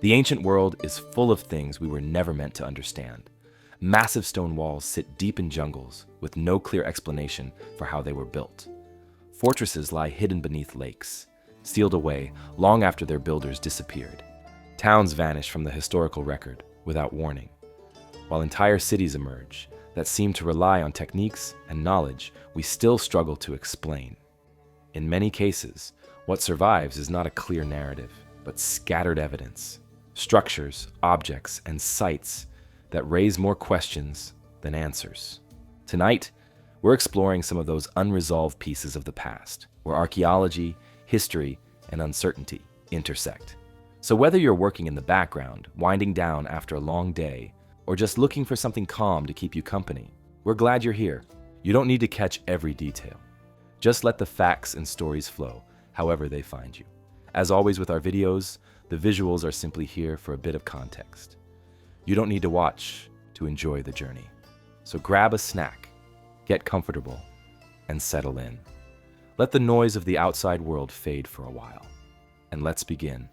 The ancient world is full of things we were never meant to understand. Massive stone walls sit deep in jungles with no clear explanation for how they were built. Fortresses lie hidden beneath lakes, sealed away long after their builders disappeared. Towns vanish from the historical record without warning, while entire cities emerge that seem to rely on techniques and knowledge we still struggle to explain. In many cases, what survives is not a clear narrative, but scattered evidence, structures, objects, and sites that raise more questions than answers. Tonight, we're exploring some of those unresolved pieces of the past, where archaeology, history, and uncertainty intersect. So whether you're working in the background, winding down after a long day, or just looking for something calm to keep you company, we're glad you're here. You don't need to catch every detail. Just let the facts and stories flow, however they find you. As always with our videos, the visuals are simply here for a bit of context. You don't need to watch to enjoy the journey. So grab a snack, get comfortable, and settle in. Let the noise of the outside world fade for a while, and let's begin.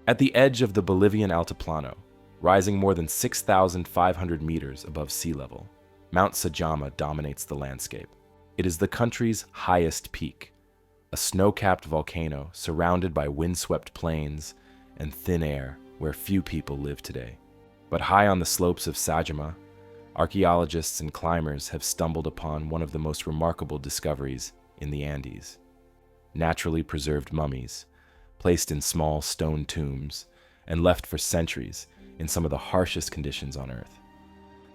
At the edge of the Bolivian Altiplano, rising more than 6,500 meters above sea level, Mount Sajama dominates the landscape. It is the country's highest peak, a snow-capped volcano surrounded by windswept plains and thin air where few people live today. But high on the slopes of Sajama, archaeologists and climbers have stumbled upon one of the most remarkable discoveries in the Andes: naturally preserved mummies, placed in small stone tombs and left for centuries in some of the harshest conditions on Earth.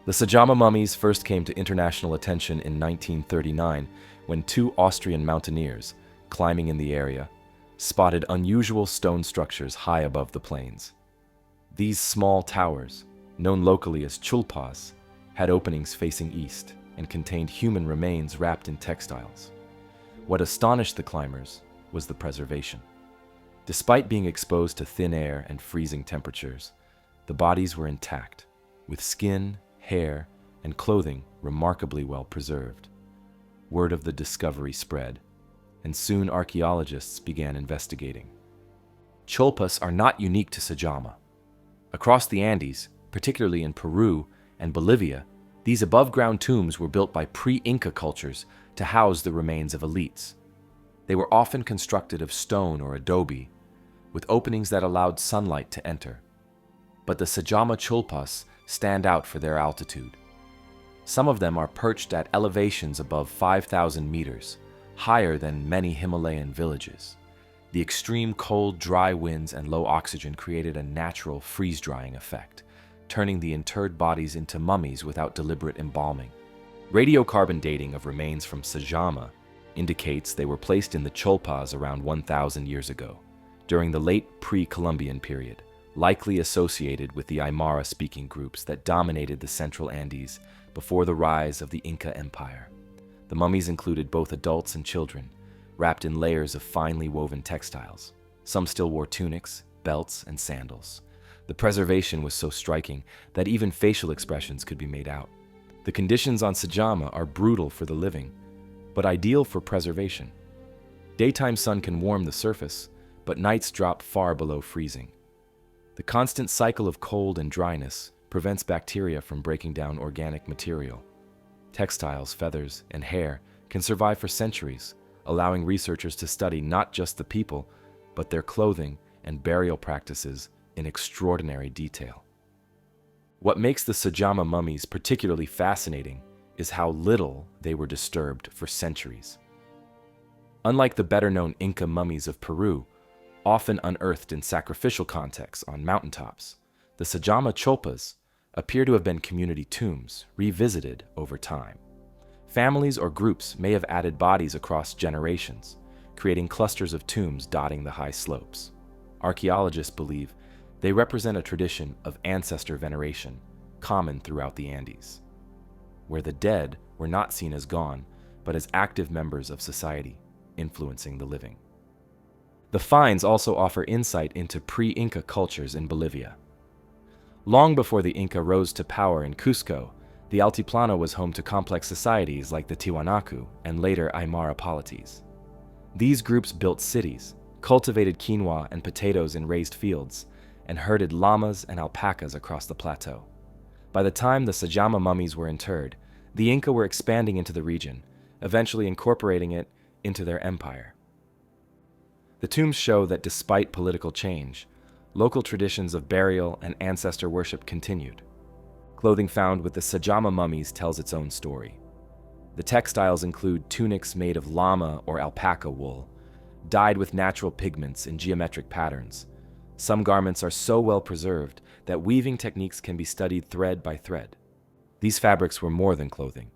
The Sajama mummies first came to international attention in 1939 when two Austrian mountaineers, climbing in the area, spotted unusual stone structures high above the plains. These small towers, known locally as chulpas, had openings facing east and contained human remains wrapped in textiles. What astonished the climbers was the preservation. Despite being exposed to thin air and freezing temperatures, the bodies were intact, with skin, hair, and clothing remarkably well preserved. Word of the discovery spread, and soon archaeologists began investigating. Chulpas are not unique to Sajama. Across the Andes, particularly in Peru and Bolivia, these above-ground tombs were built by pre-Inca cultures to house the remains of elites. They were often constructed of stone or adobe, with openings that allowed sunlight to enter. But the Sajama chulpas stand out for their altitude. Some of them are perched at elevations above 5,000 meters, higher than many Himalayan villages. The extreme cold, dry winds and low oxygen created a natural freeze-drying effect, turning the interred bodies into mummies without deliberate embalming. Radiocarbon dating of remains from Sajama indicates they were placed in the chulpas around 1,000 years ago, during the late pre-Columbian period, likely associated with the Aymara-speaking groups that dominated the central Andes before the rise of the Inca Empire. The mummies included both adults and children, wrapped in layers of finely woven textiles. Some still wore tunics, belts, and sandals. The preservation was so striking that even facial expressions could be made out. The conditions on Sajama are brutal for the living, but ideal for preservation. Daytime sun can warm the surface, but nights drop far below freezing. The constant cycle of cold and dryness prevents bacteria from breaking down organic material. Textiles, feathers, and hair can survive for centuries, allowing researchers to study not just the people, but their clothing and burial practices in extraordinary detail. What makes the Sajama mummies particularly fascinating is how little they were disturbed for centuries. Unlike the better-known Inca mummies of Peru, often unearthed in sacrificial contexts on mountaintops, the Sajama chulpas appear to have been community tombs, revisited over time. Families or groups may have added bodies across generations, creating clusters of tombs dotting the high slopes. Archaeologists believe they represent a tradition of ancestor veneration, common throughout the Andes, where the dead were not seen as gone, but as active members of society, influencing the living. The finds also offer insight into pre-Inca cultures in Bolivia. Long before the Inca rose to power in Cusco, the Altiplano was home to complex societies like the Tiwanaku and later Aymara polities. These groups built cities, cultivated quinoa and potatoes in raised fields, and herded llamas and alpacas across the plateau. By the time the Sajama mummies were interred, the Inca were expanding into the region, eventually incorporating it into their empire. The tombs show that despite political change, local traditions of burial and ancestor worship continued. Clothing found with the Sajama mummies tells its own story. The textiles include tunics made of llama or alpaca wool, dyed with natural pigments in geometric patterns. Some garments are so well preserved that weaving techniques can be studied thread by thread. These fabrics were more than clothing.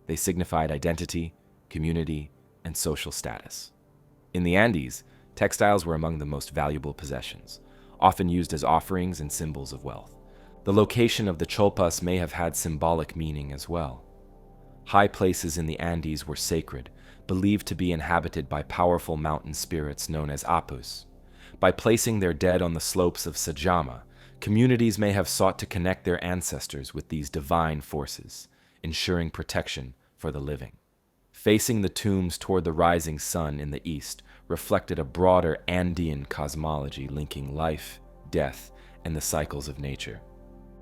They signified identity, community, and social status. In the Andes, textiles were among the most valuable possessions, often used as offerings and symbols of wealth. The location of the cholpas may have had symbolic meaning as well. High places in the Andes were sacred, believed to be inhabited by powerful mountain spirits known as apus. By placing their dead on the slopes of Sajama, communities may have sought to connect their ancestors with these divine forces, ensuring protection for the living. Facing the tombs toward the rising sun in the east reflected a broader Andean cosmology linking life, death, and the cycles of nature.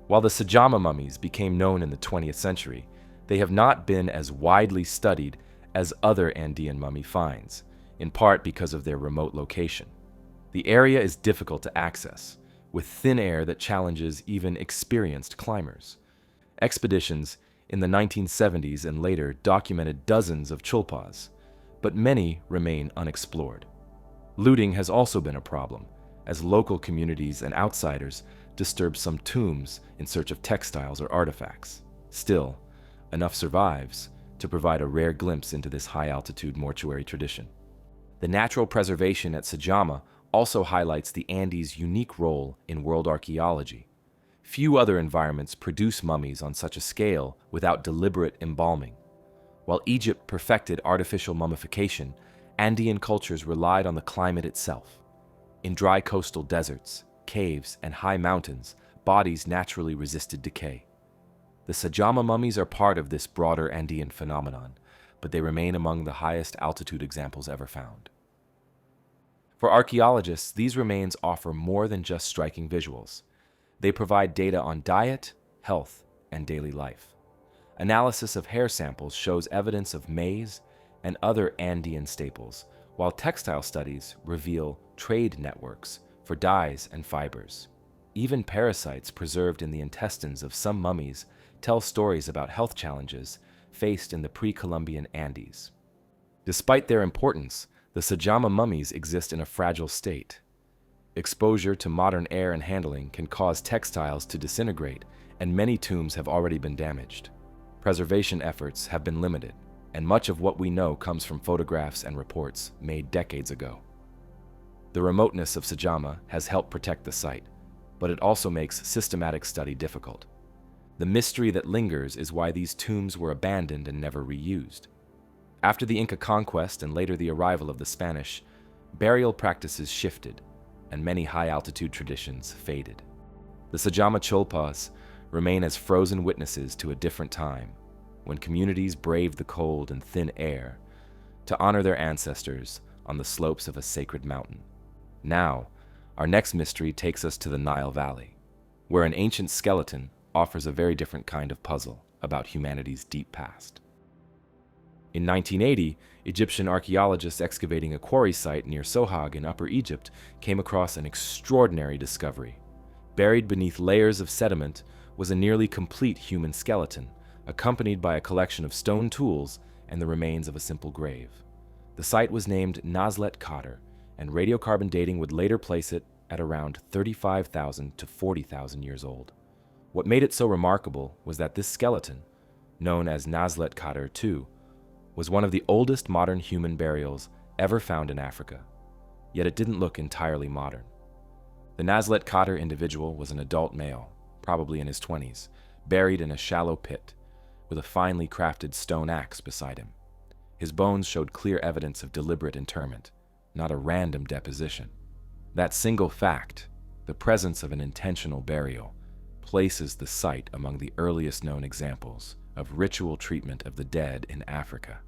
While the Sajama mummies became known in the 20th century, they have not been as widely studied as other Andean mummy finds, in part because of their remote location. The area is difficult to access, with thin air that challenges even experienced climbers. Expeditions in the 1970s and later documented dozens of chulpas, but many remain unexplored. Looting has also been a problem, as local communities and outsiders disturb some tombs in search of textiles or artifacts. Still, enough survives to provide a rare glimpse into this high-altitude mortuary tradition. The natural preservation at Sajama also highlights the Andes' unique role in world archaeology. Few other environments produce mummies on such a scale without deliberate embalming. While Egypt perfected artificial mummification, Andean cultures relied on the climate itself. In dry coastal deserts, caves, and high mountains, bodies naturally resisted decay. The Sajama mummies are part of this broader Andean phenomenon, but they remain among the highest altitude examples ever found. For archaeologists, these remains offer more than just striking visuals. They provide data on diet, health, and daily life. Analysis of hair samples shows evidence of maize and other Andean staples, while textile studies reveal trade networks for dyes and fibers. Even parasites preserved in the intestines of some mummies tell stories about health challenges faced in the pre-Columbian Andes. Despite their importance, the Sajama mummies exist in a fragile state. Exposure to modern air and handling can cause textiles to disintegrate, and many tombs have already been damaged. Preservation efforts have been limited, and much of what we know comes from photographs and reports made decades ago. The remoteness of Sajama has helped protect the site, but it also makes systematic study difficult. The mystery that lingers is why these tombs were abandoned and never reused. After the Inca conquest and later the arrival of the Spanish, burial practices shifted, and many high-altitude traditions faded. The Sajama Cholpas remain as frozen witnesses to a different time, when communities braved the cold and thin air to honor their ancestors on the slopes of a sacred mountain. Now, our next mystery takes us to the Nile Valley, where an ancient skeleton offers a very different kind of puzzle about humanity's deep past. In 1980, Egyptian archaeologists excavating a quarry site near Sohag in Upper Egypt came across an extraordinary discovery. Buried beneath layers of sediment was a nearly complete human skeleton, accompanied by a collection of stone tools and the remains of a simple grave. The site was named Nazlet Khater, and radiocarbon dating would later place it at around 35,000 to 40,000 years old. What made it so remarkable was that this skeleton, known as Nazlet Khater II, was one of the oldest modern human burials ever found in Africa, yet it didn't look entirely modern. The Nazlet Khater individual was an adult male, probably in his 20s, buried in a shallow pit, with a finely crafted stone axe beside him. His bones showed clear evidence of deliberate interment, not a random deposition. That single fact, the presence of an intentional burial, places the site among the earliest known examples of ritual treatment of the dead in Africa.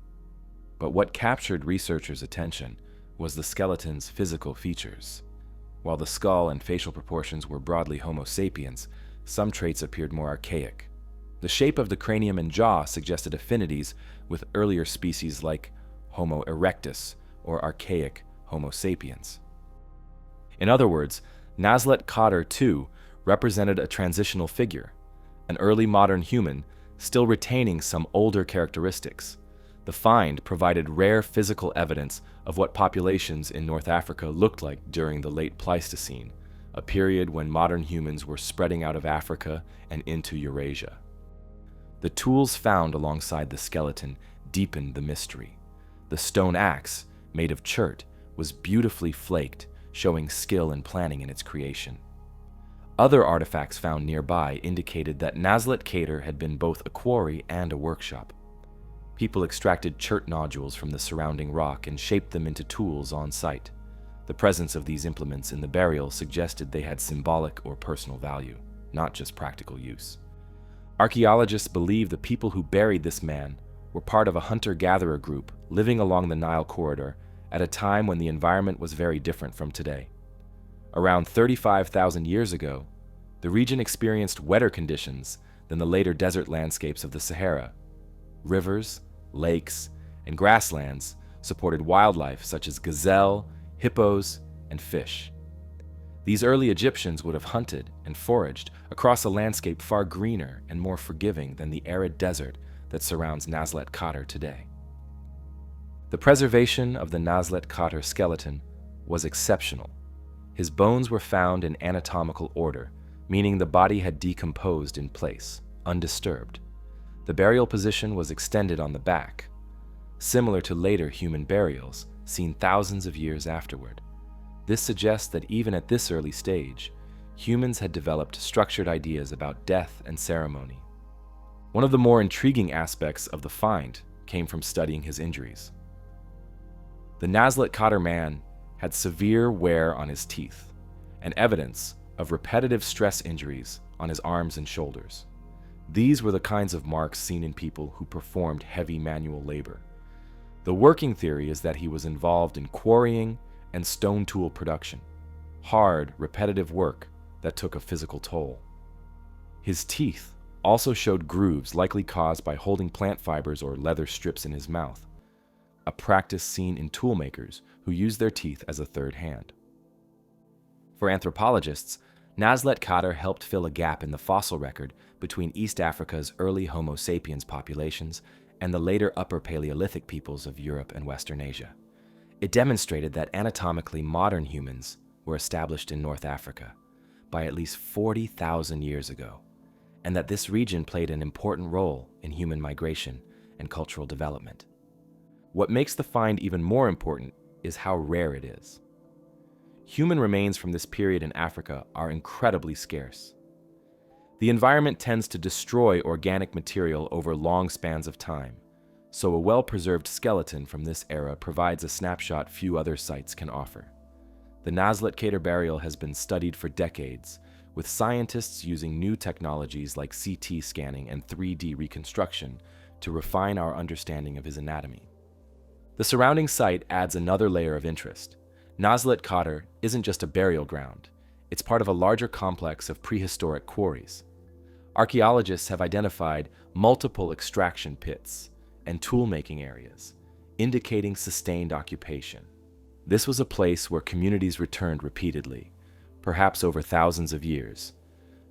But what captured researchers' attention was the skeleton's physical features. While the skull and facial proportions were broadly Homo sapiens, some traits appeared more archaic. The shape of the cranium and jaw suggested affinities with earlier species like Homo erectus or archaic Homo sapiens. In other words, Nazlet Khater II represented a transitional figure, an early modern human still retaining some older characteristics. The find provided rare physical evidence of what populations in North Africa looked like during the late Pleistocene, a period when modern humans were spreading out of Africa and into Eurasia. The tools found alongside the skeleton deepened the mystery. The stone axe, made of chert, was beautifully flaked, showing skill and planning in its creation. Other artifacts found nearby indicated that Nazlet Khater had been both a quarry and a workshop. People extracted chert nodules from the surrounding rock and shaped them into tools on site. The presence of these implements in the burial suggested they had symbolic or personal value, not just practical use. Archaeologists believe the people who buried this man were part of a hunter-gatherer group living along the Nile corridor at a time when the environment was very different from today. Around 35,000 years ago, the region experienced wetter conditions than the later desert landscapes of the Sahara. Rivers, lakes, and grasslands supported wildlife such as gazelle, hippos, and fish. These early Egyptians would have hunted and foraged across a landscape far greener and more forgiving than the arid desert that surrounds Nazlet Khater today. The preservation of the Nazlet Khater skeleton was exceptional. His bones were found in anatomical order, meaning the body had decomposed in place, undisturbed. The burial position was extended on the back, similar to later human burials seen thousands of years afterward. This suggests that even at this early stage, humans had developed structured ideas about death and ceremony. One of the more intriguing aspects of the find came from studying his injuries. The Nazlet Khater man had severe wear on his teeth and evidence of repetitive stress injuries on his arms and shoulders. These were the kinds of marks seen in people who performed heavy manual labor. The working theory is that he was involved in quarrying and stone tool production, hard, repetitive work that took a physical toll. His teeth also showed grooves likely caused by holding plant fibers or leather strips in his mouth, a practice seen in toolmakers who use their teeth as a third hand. For anthropologists, Nazlet Khater helped fill a gap in the fossil record between East Africa's early Homo sapiens populations and the later Upper Paleolithic peoples of Europe and Western Asia. It demonstrated that anatomically modern humans were established in North Africa by at least 40,000 years ago, and that this region played an important role in human migration and cultural development. What makes the find even more important is how rare it is. Human remains from this period in Africa are incredibly scarce. The environment tends to destroy organic material over long spans of time, so a well-preserved skeleton from this era provides a snapshot few other sites can offer. The Nazlet Khater burial has been studied for decades, with scientists using new technologies like CT scanning and 3D reconstruction to refine our understanding of his anatomy. The surrounding site adds another layer of interest. Nazlet Khater isn't just a burial ground, it's part of a larger complex of prehistoric quarries. Archaeologists have identified multiple extraction pits and tool-making areas, indicating sustained occupation. This was a place where communities returned repeatedly, perhaps over thousands of years,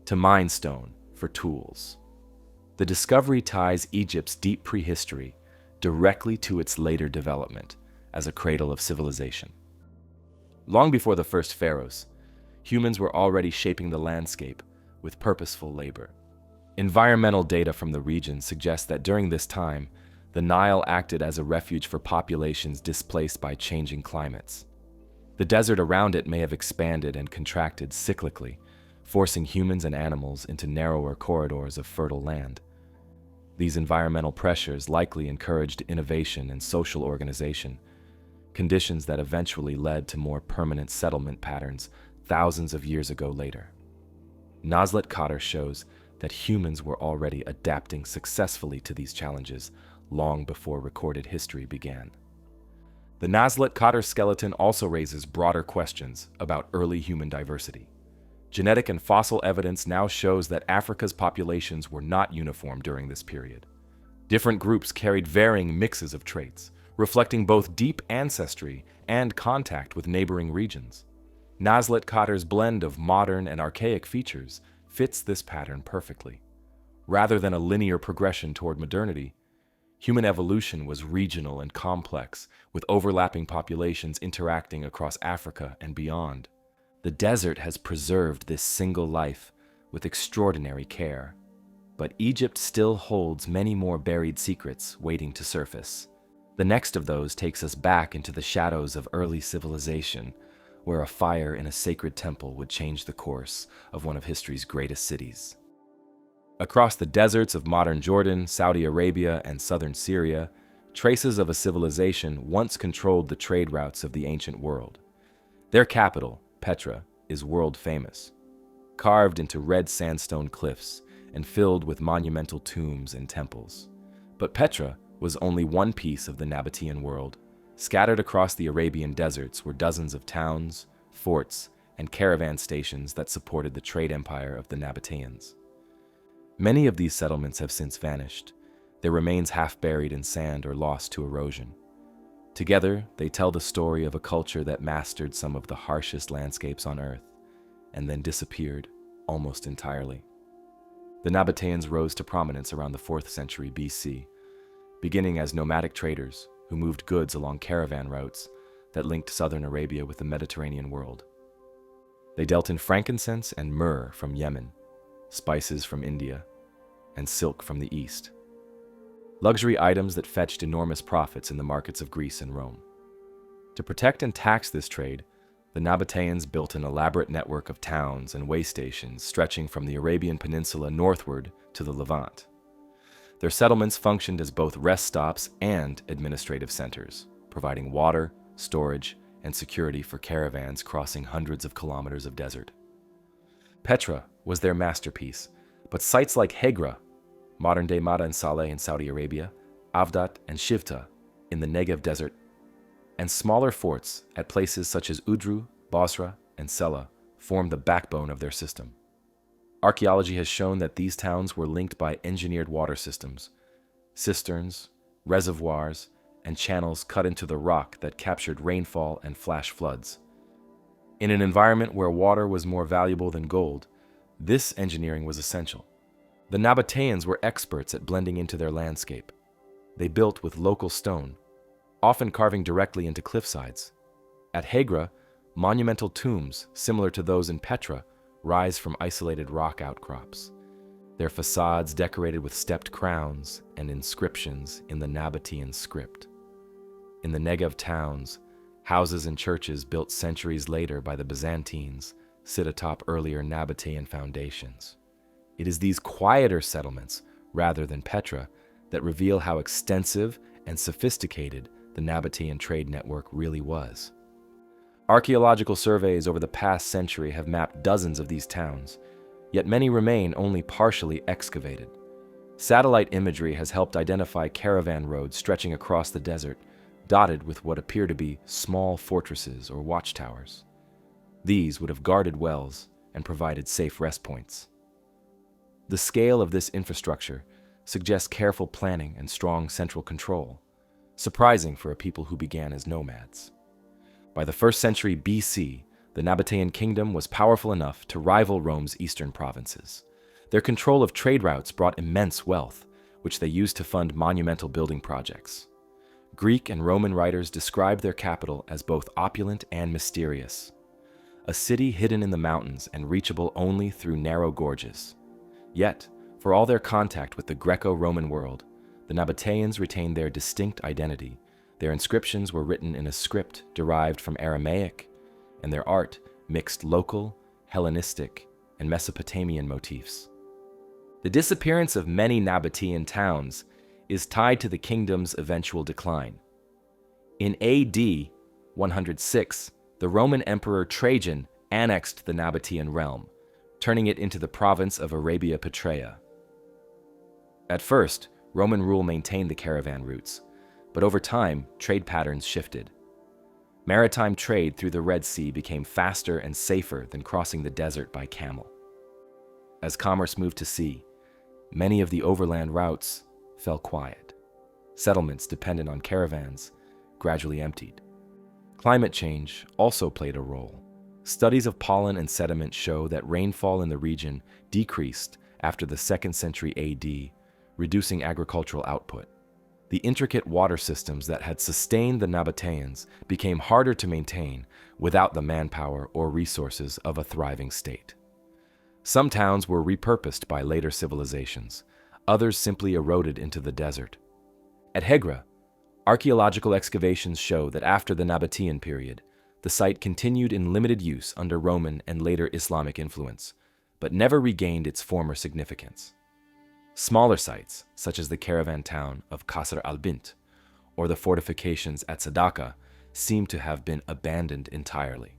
to mine stone for tools. The discovery ties Egypt's deep prehistory directly to its later development as a cradle of civilization. Long before the first pharaohs, humans were already shaping the landscape with purposeful labor. Environmental data from the region suggests that during this time, the Nile acted as a refuge for populations displaced by changing climates. The desert around it may have expanded and contracted cyclically, forcing humans and animals into narrower corridors of fertile land. These environmental pressures likely encouraged innovation and social organization, conditions that eventually led to more permanent settlement patterns thousands of years ago later. Nazlet Khater shows that humans were already adapting successfully to these challenges long before recorded history began. The Nazlet Khater skeleton also raises broader questions about early human diversity. Genetic and fossil evidence now shows that Africa's populations were not uniform during this period. Different groups carried varying mixes of traits, reflecting both deep ancestry and contact with neighboring regions. Nazlet Khater's blend of modern and archaic features fits this pattern perfectly. Rather than a linear progression toward modernity, human evolution was regional and complex, with overlapping populations interacting across Africa and beyond. The desert has preserved this single life with extraordinary care, but Egypt still holds many more buried secrets waiting to surface. The next of those takes us back into the shadows of early civilization, where a fire in a sacred temple would change the course of one of history's greatest cities. Across the deserts of modern Jordan, Saudi Arabia, and southern Syria, traces of a civilization once controlled the trade routes of the ancient world. Their capital, Petra, is world famous, carved into red sandstone cliffs and filled with monumental tombs and temples. But Petra was only one piece of the Nabataean world. Scattered across the Arabian deserts were dozens of towns, forts, and caravan stations that supported the trade empire of the Nabataeans. Many of these settlements have since vanished, their remains half buried in sand or lost to erosion. Together, they tell the story of a culture that mastered some of the harshest landscapes on Earth, and then disappeared almost entirely. The Nabataeans rose to prominence around the 4th century BC, beginning as nomadic traders who moved goods along caravan routes that linked southern Arabia with the Mediterranean world. They dealt in frankincense and myrrh from Yemen, spices from India, and silk from the East. Luxury items that fetched enormous profits in the markets of Greece and Rome. To protect and tax this trade, the Nabataeans built an elaborate network of towns and way stations stretching from the Arabian Peninsula northward to the Levant. Their settlements functioned as both rest stops and administrative centers, providing water, storage, and security for caravans crossing hundreds of kilometers of desert. Petra was their masterpiece, but sites like Hegra, modern-day Mada and Saleh in Saudi Arabia, Avdat and Shivta in the Negev desert, and smaller forts at places such as Udru, Basra, and Sela formed the backbone of their system. Archaeology has shown that these towns were linked by engineered water systems, cisterns, reservoirs, and channels cut into the rock that captured rainfall and flash floods. In an environment where water was more valuable than gold, this engineering was essential. The Nabataeans were experts at blending into their landscape. They built with local stone, often carving directly into cliffsides. At Hegra, monumental tombs, similar to those in Petra, rise from isolated rock outcrops, their facades decorated with stepped crowns and inscriptions in the Nabataean script. In the Negev towns, houses and churches built centuries later by the Byzantines sit atop earlier Nabataean foundations. It is these quieter settlements, rather than Petra, that reveal how extensive and sophisticated the Nabataean trade network really was. Archaeological surveys over the past century have mapped dozens of these towns, yet many remain only partially excavated. Satellite imagery has helped identify caravan roads stretching across the desert, dotted with what appear to be small fortresses or watchtowers. These would have guarded wells and provided safe rest points. The scale of this infrastructure suggests careful planning and strong central control, surprising for a people who began as nomads. By the 1st century BC, the Nabataean kingdom was powerful enough to rival Rome's eastern provinces. Their control of trade routes brought immense wealth, which they used to fund monumental building projects. Greek and Roman writers described their capital as both opulent and mysterious, a city hidden in the mountains and reachable only through narrow gorges. Yet, for all their contact with the Greco-Roman world, the Nabataeans retained their distinct identity. Their inscriptions were written in a script derived from Aramaic, and their art mixed local, Hellenistic, and Mesopotamian motifs. The disappearance of many Nabataean towns is tied to the kingdom's eventual decline. In AD 106, the Roman Emperor Trajan annexed the Nabataean realm, turning it into the province of Arabia Petraea. At first, Roman rule maintained the caravan routes, but over time, trade patterns shifted. Maritime trade through the Red Sea became faster and safer than crossing the desert by camel. As commerce moved to sea, many of the overland routes fell quiet. Settlements dependent on caravans gradually emptied. Climate change also played a role. Studies of pollen and sediment show that rainfall in the region decreased after the 2nd century AD, reducing agricultural output. The intricate water systems that had sustained the Nabataeans became harder to maintain without the manpower or resources of a thriving state. Some towns were repurposed by later civilizations, others simply eroded into the desert. At Hegra, archaeological excavations show that after the Nabataean period, the site continued in limited use under Roman and later Islamic influence, but never regained its former significance. Smaller sites, such as the caravan town of Qasr al-Bint or the fortifications at Sadaka, seem to have been abandoned entirely.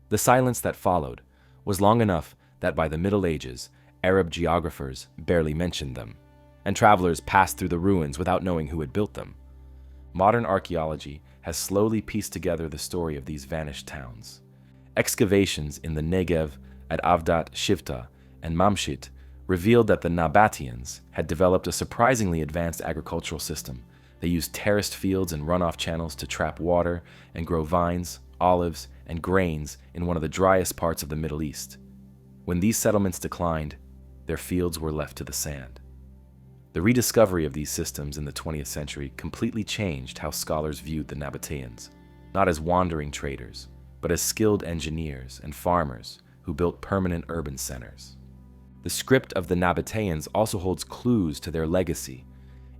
The silence that followed was long enough that by the Middle Ages, Arab geographers barely mentioned them, and travelers passed through the ruins without knowing who had built them. Modern archaeology has slowly pieced together the story of these vanished towns. Excavations in the Negev at Avdat Shivta and Mamshit revealed that the Nabataeans had developed a surprisingly advanced agricultural system. They used terraced fields and runoff channels to trap water and grow vines, olives, and grains in one of the driest parts of the Middle East. When these settlements declined, their fields were left to the sand. The rediscovery of these systems in the 20th century completely changed how scholars viewed the Nabataeans, not as wandering traders, but as skilled engineers and farmers who built permanent urban centers. The script of the Nabataeans also holds clues to their legacy.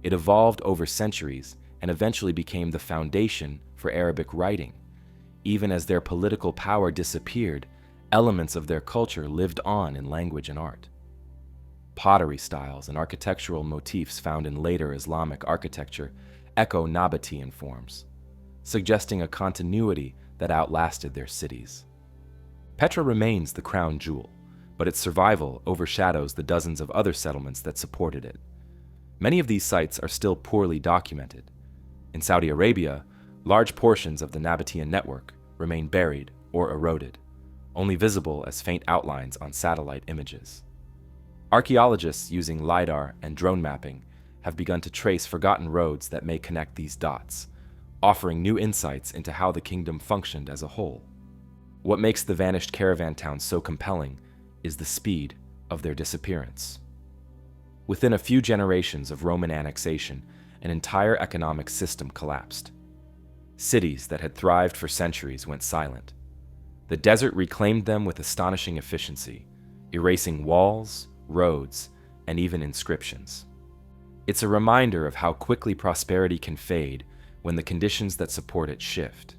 It evolved over centuries and eventually became the foundation for Arabic writing. Even as their political power disappeared, elements of their culture lived on in language and art. Pottery styles and architectural motifs found in later Islamic architecture echo Nabataean forms, suggesting a continuity that outlasted their cities. Petra remains the crown jewel, but its survival overshadows the dozens of other settlements that supported it. Many of these sites are still poorly documented. In Saudi Arabia, large portions of the Nabataean network remain buried or eroded, only visible as faint outlines on satellite images. Archaeologists using LiDAR and drone mapping have begun to trace forgotten roads that may connect these dots, offering new insights into how the kingdom functioned as a whole. What makes the vanished caravan towns so compelling is the speed of their disappearance. Within a few generations of Roman annexation, an entire economic system collapsed. Cities that had thrived for centuries went silent. The desert reclaimed them with astonishing efficiency, erasing walls, roads, and even inscriptions. It's a reminder of how quickly prosperity can fade when the conditions that support it shift.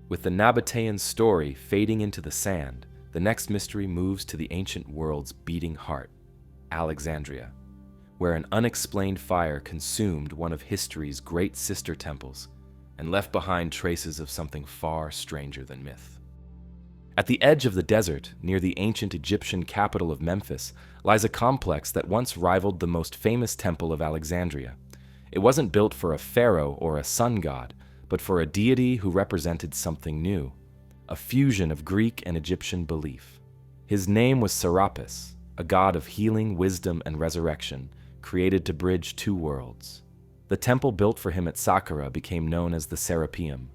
With the Nabataean story fading into the sand, the next mystery moves to the ancient world's beating heart, Alexandria, where an unexplained fire consumed one of history's great sister temples and left behind traces of something far stranger than myth. At the edge of the desert, near the ancient Egyptian capital of Memphis, lies a complex that once rivaled the most famous temple of Alexandria. It wasn't built for a pharaoh or a sun god, but for a deity who represented something new, a fusion of Greek and Egyptian belief. His name was Serapis, a god of healing, wisdom, and resurrection, created to bridge two worlds. The temple built for him at Saqqara became known as the Serapeum,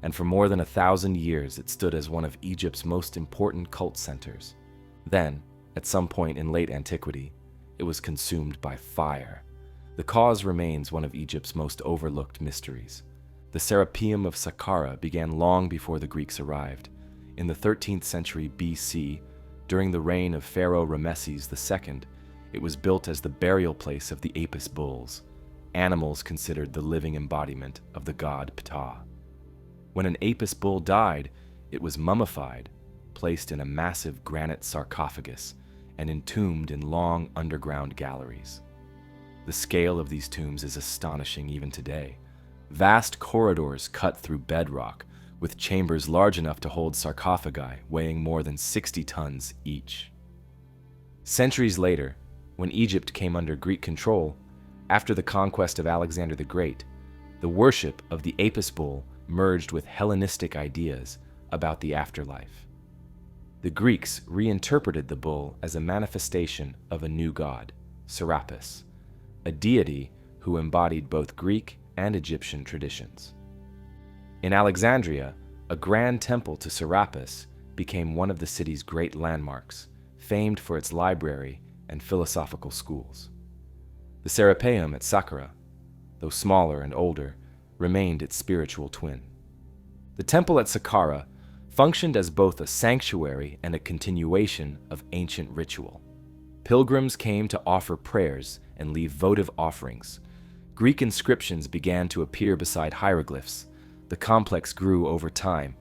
and for more than 1,000 years it stood as one of Egypt's most important cult centers. Then, at some point in late antiquity, it was consumed by fire. The cause remains one of Egypt's most overlooked mysteries. The Serapeum of Saqqara began long before the Greeks arrived. In the 13th century BC, during the reign of Pharaoh Ramesses II, it was built as the burial place of the Apis bulls, animals considered the living embodiment of the god Ptah. When an Apis bull died, it was mummified, placed in a massive granite sarcophagus, and entombed in long underground galleries. The scale of these tombs is astonishing even today. Vast corridors cut through bedrock, with chambers large enough to hold sarcophagi weighing more than 60 tons each. Centuries later, when Egypt came under Greek control, after the conquest of Alexander the Great, the worship of the Apis bull merged with Hellenistic ideas about the afterlife. The Greeks reinterpreted the bull as a manifestation of a new god, Serapis, a deity who embodied both Greek and Egyptian traditions. In Alexandria, a grand temple to Serapis became one of the city's great landmarks, famed for its library and philosophical schools. The Serapeum at Saqqara, though smaller and older, remained its spiritual twin. The temple at Saqqara functioned as both a sanctuary and a continuation of ancient ritual. Pilgrims came to offer prayers and leave votive offerings. Greek inscriptions began to appear beside hieroglyphs. The complex grew over time,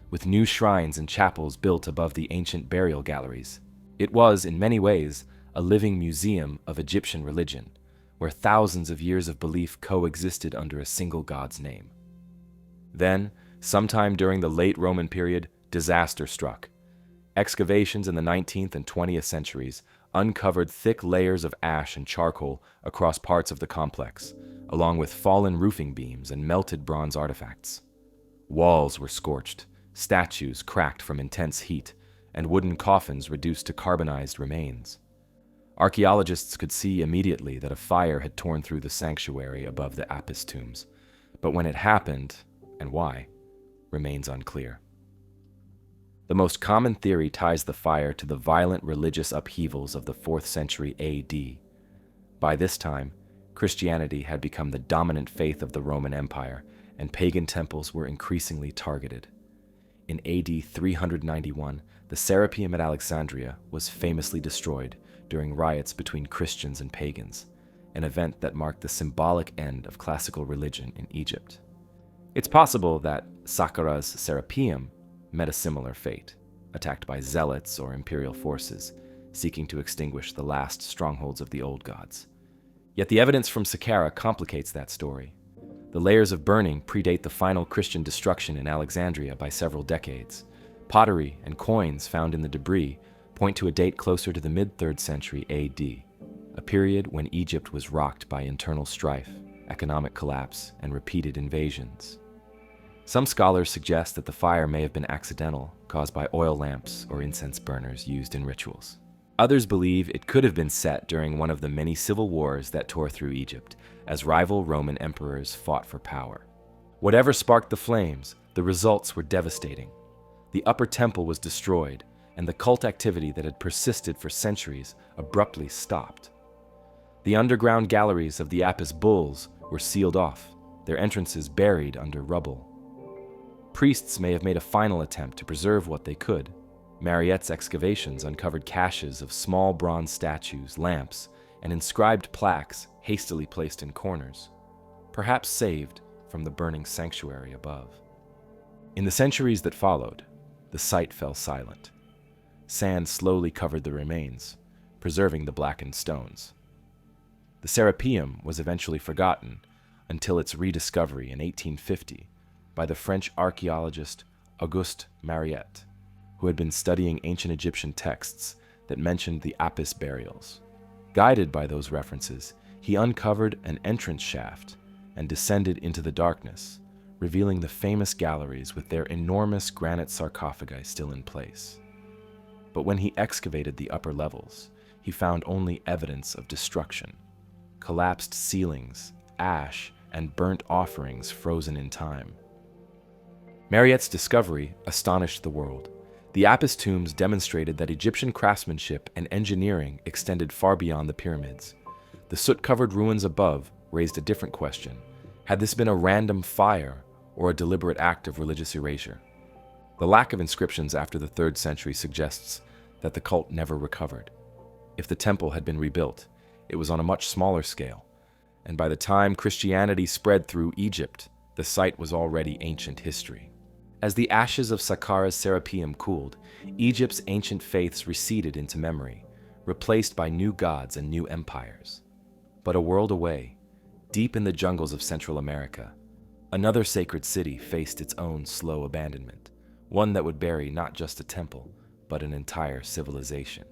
with new shrines and chapels built above the ancient burial galleries. It was, in many ways, a living museum of Egyptian religion, where thousands of years of belief coexisted under a single god's name. Then, sometime during the late Roman period, disaster struck. Excavations in the 19th and 20th centuries uncovered thick layers of ash and charcoal across parts of the complex, along with fallen roofing beams and melted bronze artifacts. Walls were scorched, statues cracked from intense heat, and wooden coffins reduced to carbonized remains. Archaeologists could see immediately that a fire had torn through the sanctuary above the Apis tombs, but when it happened, and why, remains unclear. The most common theory ties the fire to the violent religious upheavals of the 4th century AD. By this time, Christianity had become the dominant faith of the Roman Empire, and pagan temples were increasingly targeted. In AD 391, the Serapeum at Alexandria was famously destroyed during riots between Christians and pagans, an event that marked the symbolic end of classical religion in Egypt. It's possible that Saqqara's Serapeum met a similar fate, attacked by zealots or imperial forces, seeking to extinguish the last strongholds of the old gods. Yet the evidence from Saqqara complicates that story. The layers of burning predate the final Christian destruction in Alexandria by several decades. Pottery and coins found in the debris point to a date closer to the mid-3rd century AD, a period when Egypt was rocked by internal strife, economic collapse, and repeated invasions. Some scholars suggest that the fire may have been accidental, caused by oil lamps or incense burners used in rituals. Others believe it could have been set during one of the many civil wars that tore through Egypt, as rival Roman emperors fought for power. Whatever sparked the flames, the results were devastating. The upper temple was destroyed, and the cult activity that had persisted for centuries abruptly stopped. The underground galleries of the Apis bulls were sealed off, their entrances buried under rubble. Priests may have made a final attempt to preserve what they could. Mariette's excavations uncovered caches of small bronze statues, lamps, and inscribed plaques hastily placed in corners, perhaps saved from the burning sanctuary above. In the centuries that followed, the site fell silent. Sand slowly covered the remains, preserving the blackened stones. The Serapeum was eventually forgotten until its rediscovery in 1850 by the French archaeologist Auguste Mariette, who had been studying ancient Egyptian texts that mentioned the Apis burials. Guided by those references, he uncovered an entrance shaft and descended into the darkness, revealing the famous galleries with their enormous granite sarcophagi still in place. But when he excavated the upper levels, he found only evidence of destruction: collapsed ceilings, ash, and burnt offerings frozen in time. Mariette's discovery astonished the world. The Apis tombs demonstrated that Egyptian craftsmanship and engineering extended far beyond the pyramids. The soot-covered ruins above raised a different question. Had this been a random fire or a deliberate act of religious erasure? The lack of inscriptions after the 3rd century suggests that the cult never recovered. If the temple had been rebuilt, it was on a much smaller scale, and by the time Christianity spread through Egypt, the site was already ancient history. As the ashes of Saqqara's Serapeum cooled, Egypt's ancient faiths receded into memory, replaced by new gods and new empires. But a world away, deep in the jungles of Central America, another sacred city faced its own slow abandonment, one that would bury not just a temple, but an entire civilization.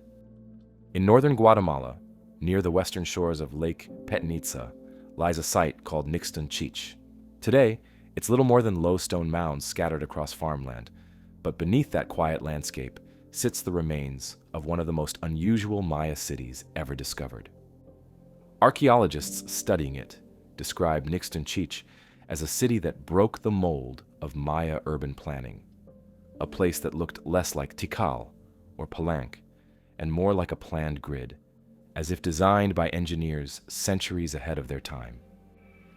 In northern Guatemala, near the western shores of Lake Petnitza, lies a site called Nixtun-Ch'ich. Today, It's little more than low stone mounds scattered across farmland, but beneath that quiet landscape sits the remains of one of the most unusual Maya cities ever discovered. Archaeologists studying it describe Nixtun-Ch'ich as a city that broke the mold of Maya urban planning, a place that looked less like Tikal or Palenque and more like a planned grid, as if designed by engineers centuries ahead of their time.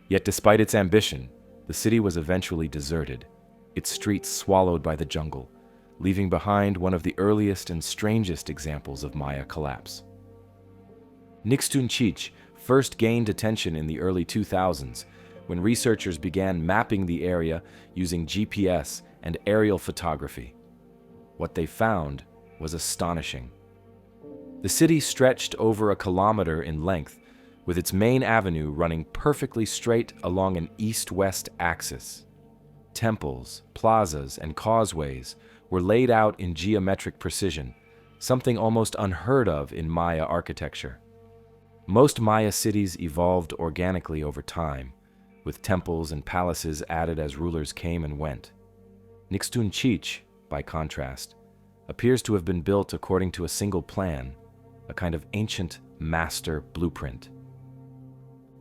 Yet despite its ambition, the city was eventually deserted, its streets swallowed by the jungle, leaving behind one of the earliest and strangest examples of Maya collapse. Nixtun-Ch'ich first gained attention in the early 2000s when researchers began mapping the area using GPS and aerial photography. What they found was astonishing. The city stretched over a kilometer in length, with its main avenue running perfectly straight along an east-west axis. Temples, plazas, and causeways were laid out in geometric precision, something almost unheard of in Maya architecture. Most Maya cities evolved organically over time, with temples and palaces added as rulers came and went. Nixtun-Ch'ich, by contrast, appears to have been built according to a single plan, a kind of ancient master blueprint.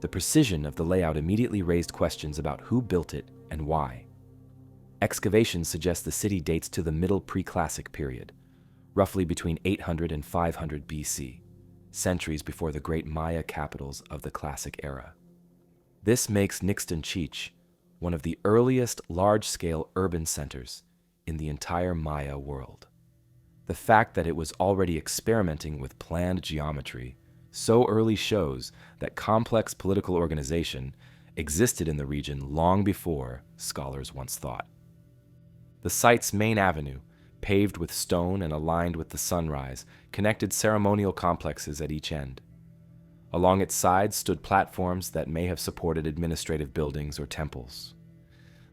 The precision of the layout immediately raised questions about who built it and why. Excavations suggest the city dates to the Middle Preclassic period, roughly between 800 and 500 BC, centuries before the great Maya capitals of the Classic era. This makes Nixtun-Ch'ich one of the earliest large-scale urban centers in the entire Maya world. The fact that it was already experimenting with planned geometry so early shows that complex political organization existed in the region long before scholars once thought. The site's main avenue, paved with stone and aligned with the sunrise, connected ceremonial complexes at each end. Along its sides stood platforms that may have supported administrative buildings or temples.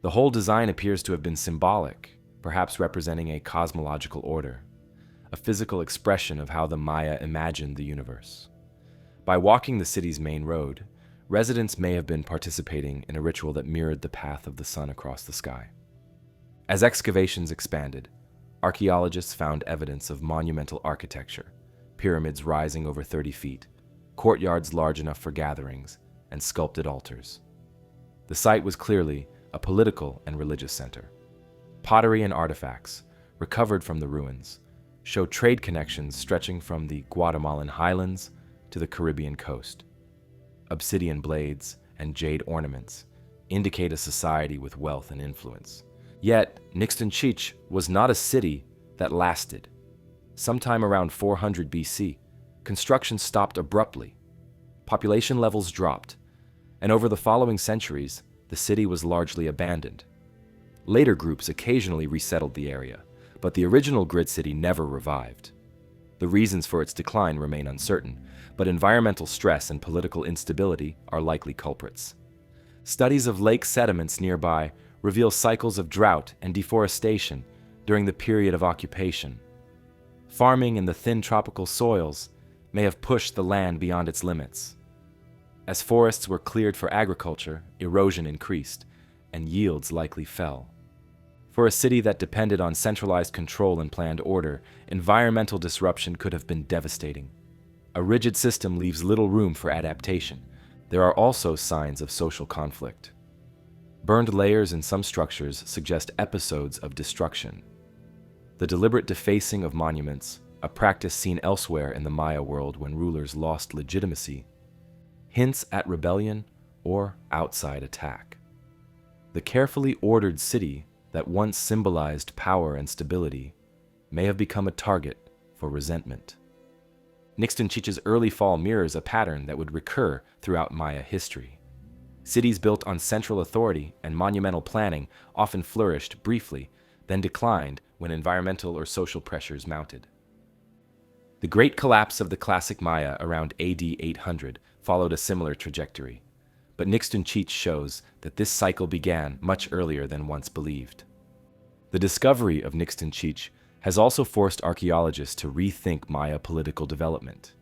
The whole design appears to have been symbolic, perhaps representing a cosmological order, a physical expression of how the Maya imagined the universe. By walking the city's main road, residents may have been participating in a ritual that mirrored the path of the sun across the sky. As excavations expanded, archaeologists found evidence of monumental architecture, pyramids rising over 30 feet, courtyards large enough for gatherings, and sculpted altars. The site was clearly a political and religious center. Pottery and artifacts, recovered from the ruins, show trade connections stretching from the Guatemalan highlands to the Caribbean coast. Obsidian blades and jade ornaments indicate a society with wealth and influence. Yet, Nixtun-Ch'ich was not a city that lasted. Sometime around 400 BC, construction stopped abruptly. Population levels dropped, and over the following centuries, the city was largely abandoned. Later groups occasionally resettled the area, but the original grid city never revived. The reasons for its decline remain uncertain, but environmental stress and political instability are likely culprits. Studies of lake sediments nearby reveal cycles of drought and deforestation during the period of occupation. Farming in the thin tropical soils may have pushed the land beyond its limits. As forests were cleared for agriculture, erosion increased, and yields likely fell. For a city that depended on centralized control and planned order, environmental disruption could have been devastating. A rigid system leaves little room for adaptation. There are also signs of social conflict. Burned layers in some structures suggest episodes of destruction. The deliberate defacing of monuments, a practice seen elsewhere in the Maya world when rulers lost legitimacy, hints at rebellion or outside attack. The carefully ordered city that once symbolized power and stability may have become a target for resentment. Nixtun-Ch'ich's early fall mirrors a pattern that would recur throughout Maya history. Cities built on central authority and monumental planning often flourished briefly, then declined when environmental or social pressures mounted. The great collapse of the classic Maya around AD 800 followed a similar trajectory, but Nixtun-Ch'ich shows that this cycle began much earlier than once believed. The discovery of Nixtun-Ch'ich has also forced archaeologists to rethink Maya political development.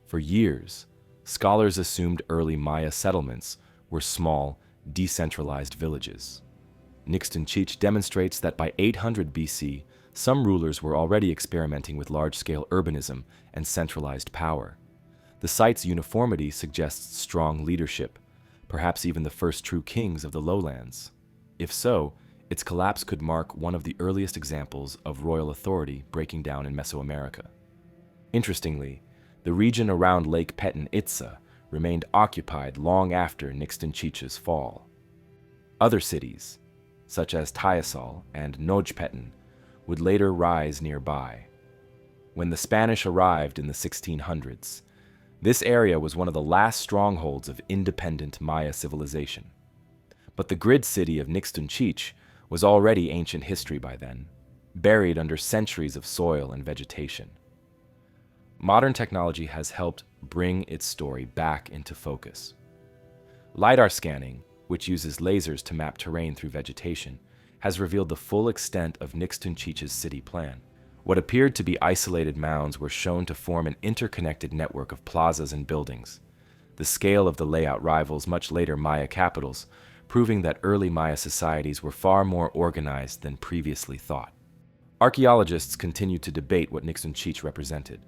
For years, scholars assumed early Maya settlements were small, decentralized villages. Nixtun-Ch'ich demonstrates that by 800 BC, some rulers were already experimenting with large-scale urbanism and centralized power. The site's uniformity suggests strong leadership, perhaps even the first true kings of the lowlands. If so, its collapse could mark one of the earliest examples of royal authority breaking down in Mesoamerica. Interestingly, the region around Lake Peten-Itza remained occupied long after Nixtun-Ch'ich's fall. Other cities, such as Tayasal and Nojpeten, would later rise nearby. When the Spanish arrived in the 1600s, this area was one of the last strongholds of independent Maya civilization. But the grid city of Nixtun-Ch'ich was already ancient history by then, buried under centuries of soil and vegetation. Modern technology has helped bring its story back into focus. LiDAR scanning, which uses lasers to map terrain through vegetation, has revealed the full extent of Nixtun-Ch'ich's city plan. What appeared to be isolated mounds were shown to form an interconnected network of plazas and buildings. The scale of the layout rivals much later Maya capitals, proving that early Maya societies were far more organized than previously thought. Archaeologists continue to debate what Nixtun-Ch'ich represented.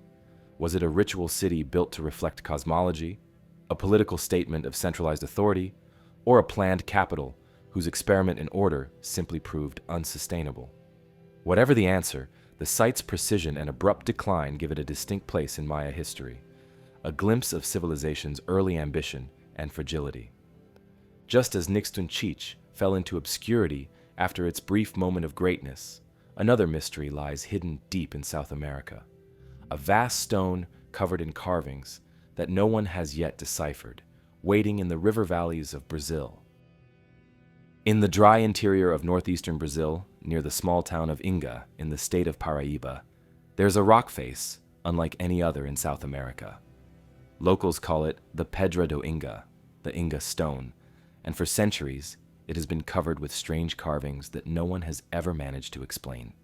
Was it a ritual city built to reflect cosmology, a political statement of centralized authority, or a planned capital whose experiment in order simply proved unsustainable? Whatever the answer, the site's precision and abrupt decline give it a distinct place in Maya history, a glimpse of civilization's early ambition and fragility. Just as Nixtun-Ch'ich fell into obscurity after its brief moment of greatness, another mystery lies hidden deep in South America, a vast stone covered in carvings that no one has yet deciphered, waiting in the river valleys of Brazil. In the dry interior of northeastern Brazil, near the small town of Inga in the state of Paraíba, there's a rock face unlike any other in South America. Locals call it the Pedra do Inga, the Inga Stone, and for centuries it has been covered with strange carvings that no one has ever managed to explain.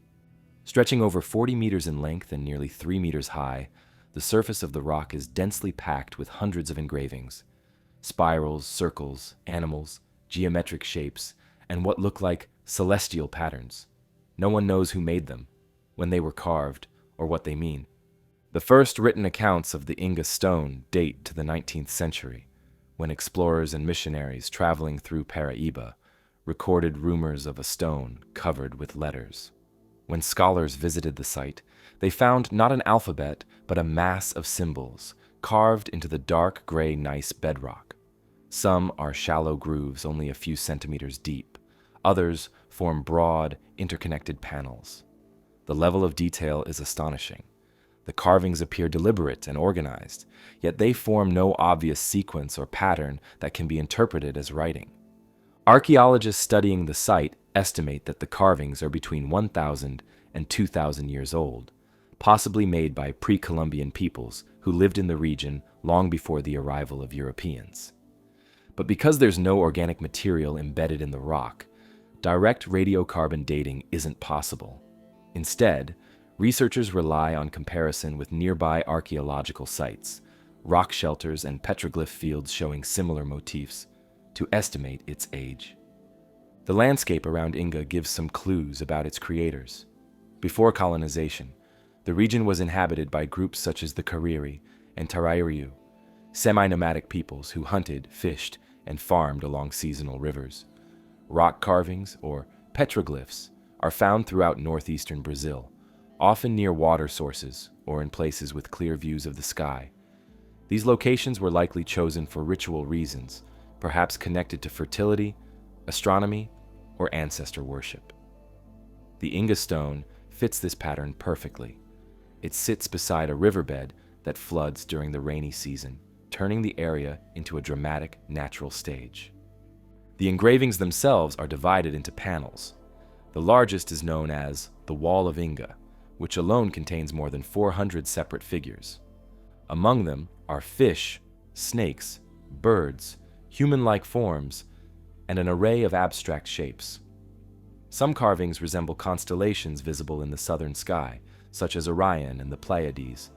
Stretching over 40 meters in length and nearly 3 meters high, the surface of the rock is densely packed with hundreds of engravings: spirals, circles, animals, geometric shapes, and what look like celestial patterns. No one knows who made them, when they were carved, or what they mean. The first written accounts of the Inga Stone date to the 19th century, when explorers and missionaries traveling through Paraíba recorded rumors of a stone covered with letters. When scholars visited the site, they found not an alphabet, but a mass of symbols carved into the dark gray gneiss bedrock. Some are shallow grooves only a few centimeters deep. Others form broad, interconnected panels. The level of detail is astonishing. The carvings appear deliberate and organized, yet they form no obvious sequence or pattern that can be interpreted as writing. Archaeologists studying the site estimate that the carvings are between 1,000 and 2,000 years old, possibly made by pre-Columbian peoples who lived in the region long before the arrival of Europeans. But because there's no organic material embedded in the rock, direct radiocarbon dating isn't possible. Instead, researchers rely on comparison with nearby archaeological sites, rock shelters and petroglyph fields showing similar motifs, to estimate its age. The landscape around Inga gives some clues about its creators. Before colonization, the region was inhabited by groups such as the Kariri and Tarairiu, semi-nomadic peoples who hunted, fished, and farmed along seasonal rivers. Rock carvings, or petroglyphs, are found throughout northeastern Brazil, often near water sources or in places with clear views of the sky. These locations were likely chosen for ritual reasons, perhaps connected to fertility, astronomy, or ancestor worship. The Inga Stone fits this pattern perfectly. It sits beside a riverbed that floods during the rainy season, turning the area into a dramatic natural stage. The engravings themselves are divided into panels. The largest is known as the Wall of Inga, which alone contains more than 400 separate figures. Among them are fish, snakes, birds, human-like forms, and an array of abstract shapes. Some carvings resemble constellations visible in the southern sky, such as Orion and the Pleiades,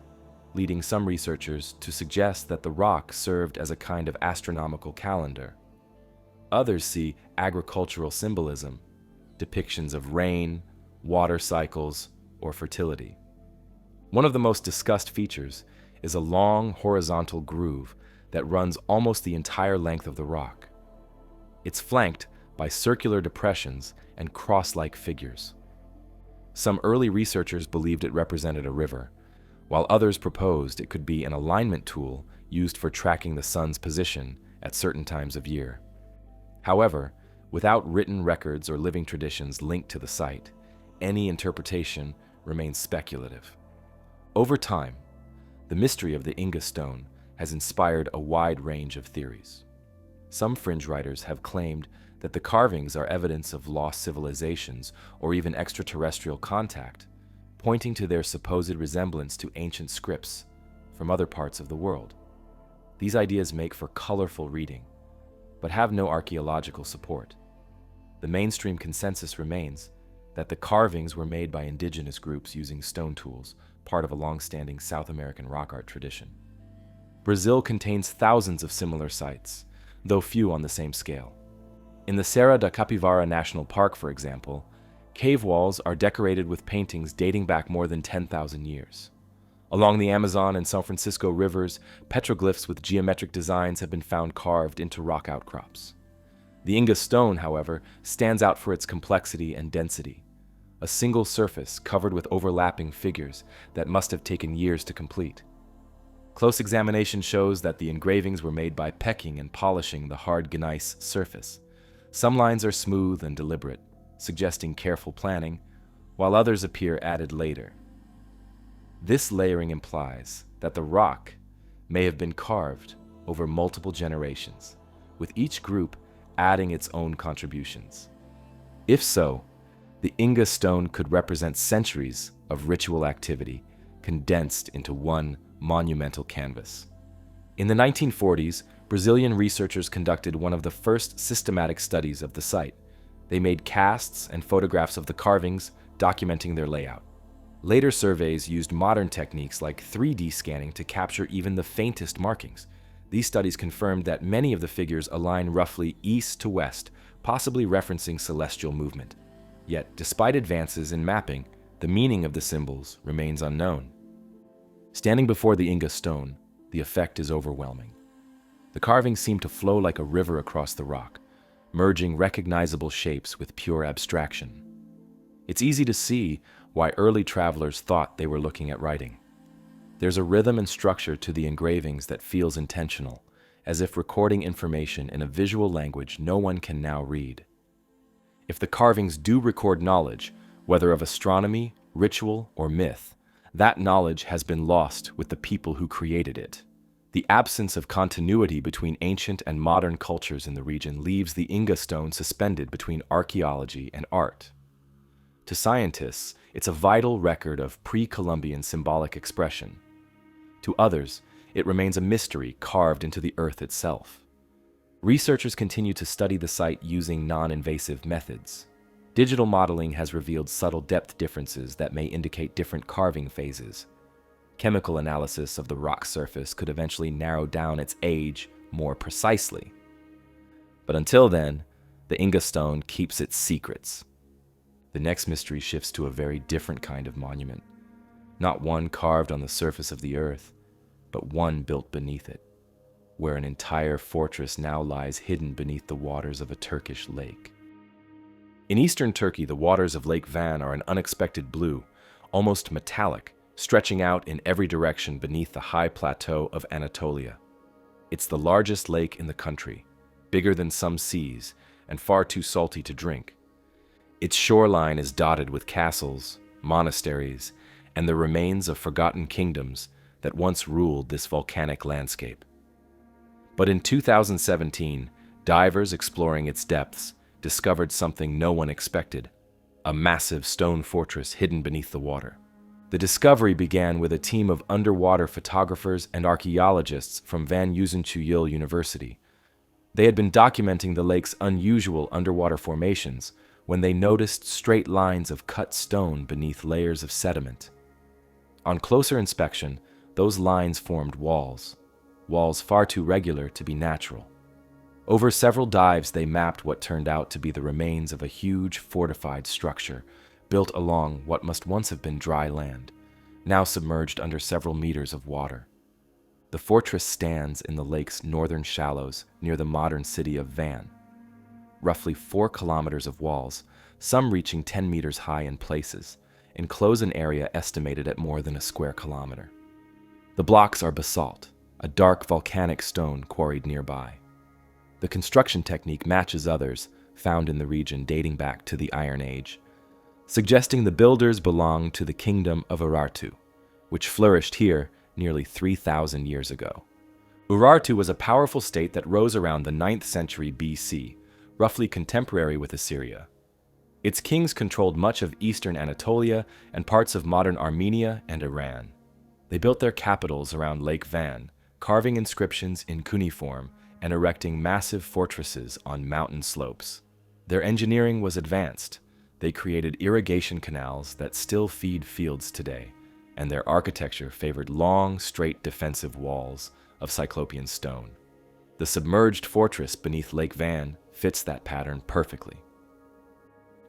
leading some researchers to suggest that the rock served as a kind of astronomical calendar. Others see agricultural symbolism, depictions of rain, water cycles, or fertility. One of the most discussed features is a long horizontal groove that runs almost the entire length of the rock. It's flanked by circular depressions and cross-like figures. Some early researchers believed it represented a river, while others proposed it could be an alignment tool used for tracking the sun's position at certain times of year. However, without written records or living traditions linked to the site, any interpretation remains speculative. Over time, the mystery of the Inga Stone has inspired a wide range of theories. Some fringe writers have claimed that the carvings are evidence of lost civilizations or even extraterrestrial contact, pointing to their supposed resemblance to ancient scripts from other parts of the world. These ideas make for colorful reading, but have no archaeological support. The mainstream consensus remains that the carvings were made by indigenous groups using stone tools, part of a long-standing South American rock art tradition. Brazil contains thousands of similar sites, though few on the same scale. In the Serra da Capivara National Park, for example, cave walls are decorated with paintings dating back more than 10,000 years. Along the Amazon and San Francisco rivers, petroglyphs with geometric designs have been found carved into rock outcrops. The Inga Stone, however, stands out for its complexity and density, a single surface covered with overlapping figures that must have taken years to complete. Close examination shows that the engravings were made by pecking and polishing the hard gneiss surface. Some lines are smooth and deliberate, suggesting careful planning, while others appear added later. This layering implies that the rock may have been carved over multiple generations, with each group adding its own contributions. If so, the Inga Stone could represent centuries of ritual activity condensed into one monumental canvas. In the 1940s, Brazilian researchers conducted one of the first systematic studies of the site. They made casts and photographs of the carvings, documenting their layout. Later surveys used modern techniques like 3D scanning to capture even the faintest markings. These studies confirmed that many of the figures align roughly east to west, possibly referencing celestial movement. Yet, despite advances in mapping, the meaning of the symbols remains unknown. Standing before the Inga Stone, the effect is overwhelming. The carvings seem to flow like a river across the rock, merging recognizable shapes with pure abstraction. It's easy to see why early travelers thought they were looking at writing. There's a rhythm and structure to the engravings that feels intentional, as if recording information in a visual language no one can now read. If the carvings do record knowledge, whether of astronomy, ritual, or myth, that knowledge has been lost with the people who created it. The absence of continuity between ancient and modern cultures in the region leaves the Inga Stone suspended between archaeology and art. To scientists, it's a vital record of pre-Columbian symbolic expression. To others, it remains a mystery carved into the earth itself. Researchers continue to study the site using non-invasive methods. Digital modeling has revealed subtle depth differences that may indicate different carving phases. Chemical analysis of the rock surface could eventually narrow down its age more precisely. But until then, the Inga Stone keeps its secrets. The next mystery shifts to a very different kind of monument, not one carved on the surface of the earth, but one built beneath it, where an entire fortress now lies hidden beneath the waters of a Turkish lake. In eastern Turkey, the waters of Lake Van are an unexpected blue, almost metallic, stretching out in every direction beneath the high plateau of Anatolia. It's the largest lake in the country, bigger than some seas, and far too salty to drink. Its shoreline is dotted with castles, monasteries, and the remains of forgotten kingdoms that once ruled this volcanic landscape. But in 2017, divers exploring its depths discovered something no one expected: a massive stone fortress hidden beneath the water. The discovery began with a team of underwater photographers and archaeologists from Van Nixtun-Ch'ich University. They had been documenting the lake's unusual underwater formations when they noticed straight lines of cut stone beneath layers of sediment. On closer inspection, those lines formed walls far too regular to be natural. Over several dives, they mapped what turned out to be the remains of a huge fortified structure built along what must once have been dry land, now submerged under several meters of water. The fortress stands in the lake's northern shallows near the modern city of Van. Roughly 4 kilometers of walls, some reaching 10 meters high in places, enclose an area estimated at more than a square kilometer. The blocks are basalt, a dark volcanic stone quarried nearby. The construction technique matches others found in the region dating back to the Iron Age, suggesting the builders belonged to the kingdom of Urartu, which flourished here nearly 3,000 years ago. Urartu was a powerful state that rose around the 9th century BC, roughly contemporary with Assyria. Its kings controlled much of eastern Anatolia and parts of modern Armenia and Iran. They built their capitals around Lake Van, carving inscriptions in cuneiform and erecting massive fortresses on mountain slopes. Their engineering was advanced. They created irrigation canals that still feed fields today, and their architecture favored long, straight defensive walls of Cyclopean stone. The submerged fortress beneath Lake Van fits that pattern perfectly.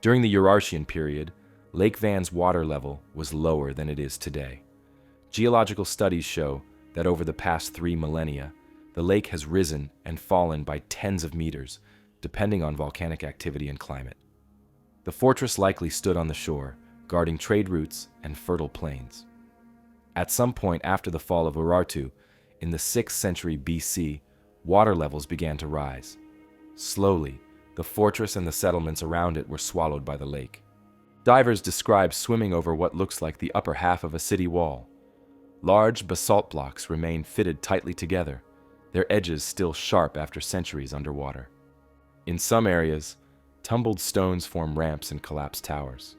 During the Urartian period, Lake Van's water level was lower than it is today. Geological studies show that over the past 3 millennia, the lake has risen and fallen by tens of meters, depending on volcanic activity and climate. The fortress likely stood on the shore, guarding trade routes and fertile plains. At some point after the fall of Urartu, in the 6th century BC, water levels began to rise. Slowly, the fortress and the settlements around it were swallowed by the lake. Divers describe swimming over what looks like the upper half of a city wall. Large basalt blocks remain fitted tightly together, their edges still sharp after centuries underwater. In some areas, tumbled stones form ramps and collapsed towers.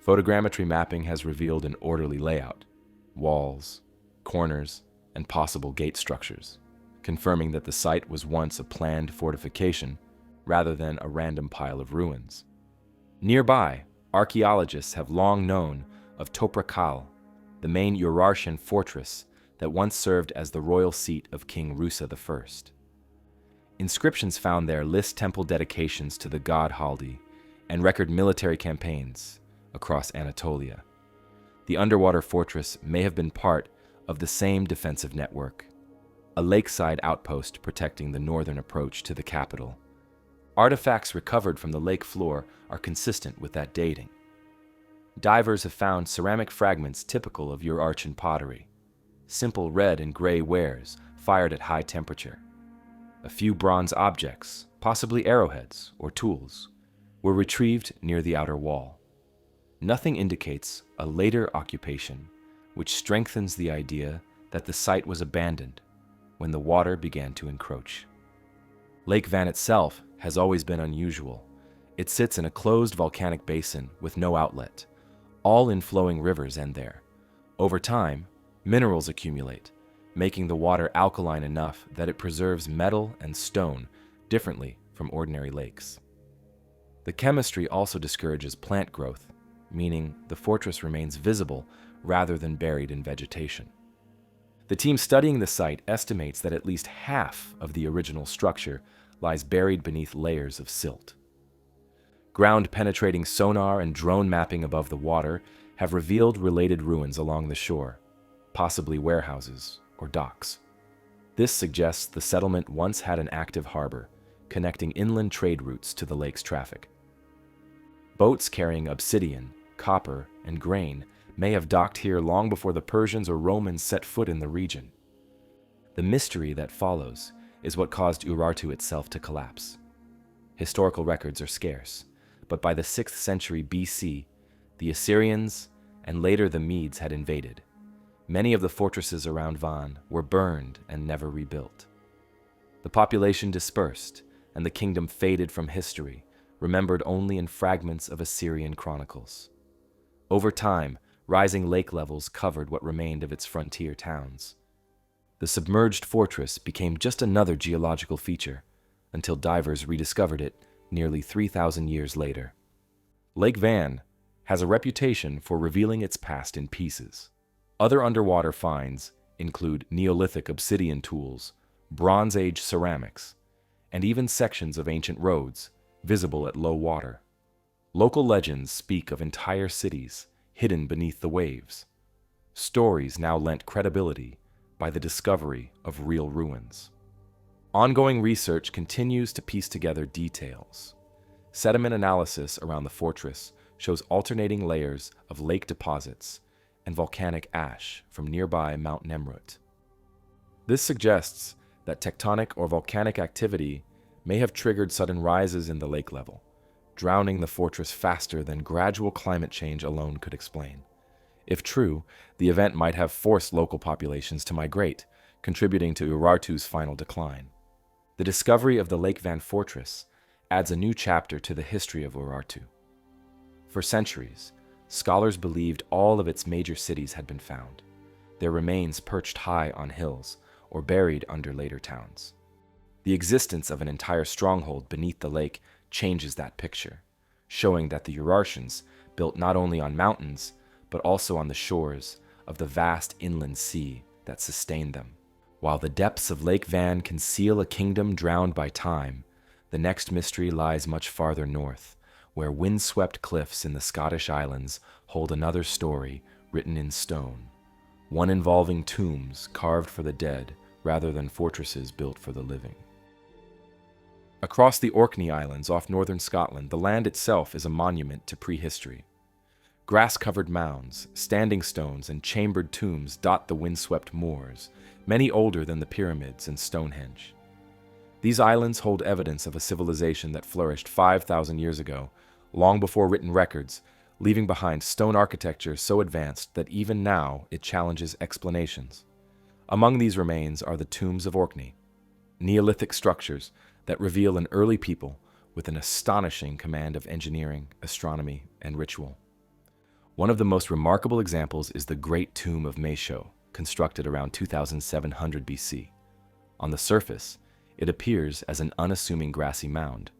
Photogrammetry mapping has revealed an orderly layout, walls, corners, and possible gate structures, confirming that the site was once a planned fortification rather than a random pile of ruins. Nearby, archaeologists have long known of Toprakal, the main Urartian fortress that once served as the royal seat of King Rusa I. Inscriptions found there list temple dedications to the god Haldi and record military campaigns across Anatolia. The underwater fortress may have been part of the same defensive network, a lakeside outpost protecting the northern approach to the capital. Artifacts recovered from the lake floor are consistent with that dating. Divers have found ceramic fragments typical of Urartian pottery, simple red and gray wares fired at high temperature. A few bronze objects, possibly arrowheads or tools, were retrieved near the outer wall. Nothing indicates a later occupation, which strengthens the idea that the site was abandoned when the water began to encroach. Lake Van itself has always been unusual. It sits in a closed volcanic basin with no outlet. All inflowing rivers end there. Over time, minerals accumulate, making the water alkaline enough that it preserves metal and stone differently from ordinary lakes. The chemistry also discourages plant growth, meaning the fortress remains visible rather than buried in vegetation. The team studying the site estimates that at least half of the original structure lies buried beneath layers of silt. Ground-penetrating sonar and drone mapping above the water have revealed related ruins along the shore, possibly warehouses or docks. This suggests the settlement once had an active harbor, connecting inland trade routes to the lake's traffic. Boats carrying obsidian, copper, and grain may have docked here long before the Persians or Romans set foot in the region. The mystery that follows is what caused Urartu itself to collapse. Historical records are scarce, but by the 6th century BC, the Assyrians and later the Medes had invaded. Many of the fortresses around Van were burned and never rebuilt. The population dispersed, and the kingdom faded from history, remembered only in fragments of Assyrian chronicles. Over time, rising lake levels covered what remained of its frontier towns. The submerged fortress became just another geological feature, until divers rediscovered it nearly 3,000 years later. Lake Van has a reputation for revealing its past in pieces. Other underwater finds include Neolithic obsidian tools, Bronze Age ceramics, and even sections of ancient roads, visible at low water. Local legends speak of entire cities hidden beneath the waves. Stories now lent credibility by the discovery of real ruins. Ongoing research continues to piece together details. Sediment analysis around the fortress shows alternating layers of lake deposits and volcanic ash from nearby Mount Nemrut. This suggests that tectonic or volcanic activity may have triggered sudden rises in the lake level, drowning the fortress faster than gradual climate change alone could explain. If true, the event might have forced local populations to migrate, contributing to Urartu's final decline. The discovery of the Lake Van Fortress adds a new chapter to the history of Urartu. For centuries, scholars believed all of its major cities had been found, their remains perched high on hills or buried under later towns. The existence of an entire stronghold beneath the lake changes that picture, showing that the Urartians built not only on mountains, but also on the shores of the vast inland sea that sustained them. While the depths of Lake Van conceal a kingdom drowned by time, the next mystery lies much farther north, where windswept cliffs in the Scottish Islands hold another story written in stone, one involving tombs carved for the dead rather than fortresses built for the living. Across the Orkney Islands off northern Scotland, the land itself is a monument to prehistory. Grass-covered mounds, standing stones, and chambered tombs dot the windswept moors, many older than the pyramids and Stonehenge. These islands hold evidence of a civilization that flourished 5,000 years ago, long before written records, leaving behind stone architecture so advanced that even now it challenges explanations. Among these remains are the tombs of Orkney, Neolithic structures that reveal an early people with an astonishing command of engineering, astronomy, and ritual. One of the most remarkable examples is the Great Tomb of Mesho, constructed around 2700 BC. On the surface, it appears as an unassuming grassy mound,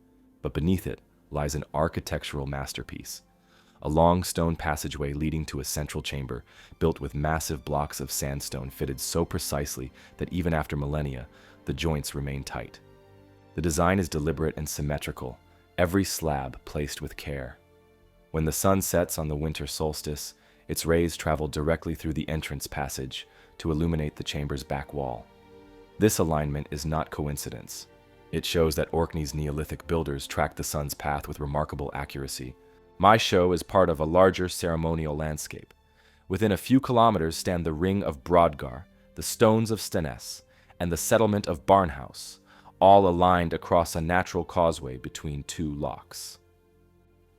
but beneath it lies an architectural masterpiece, a long stone passageway leading to a central chamber built with massive blocks of sandstone fitted so precisely that even after millennia, the joints remain tight. The design is deliberate and symmetrical, every slab placed with care. When the sun sets on the winter solstice, its rays travel directly through the entrance passage to illuminate the chamber's back wall. This alignment is not coincidence. It shows that Orkney's Neolithic builders tracked the sun's path with remarkable accuracy. Mesho is part of a larger ceremonial landscape. Within a few kilometers stand the Ring of Brodgar, the Stones of Steness, and the settlement of Barnhouse, all aligned across a natural causeway between two lochs.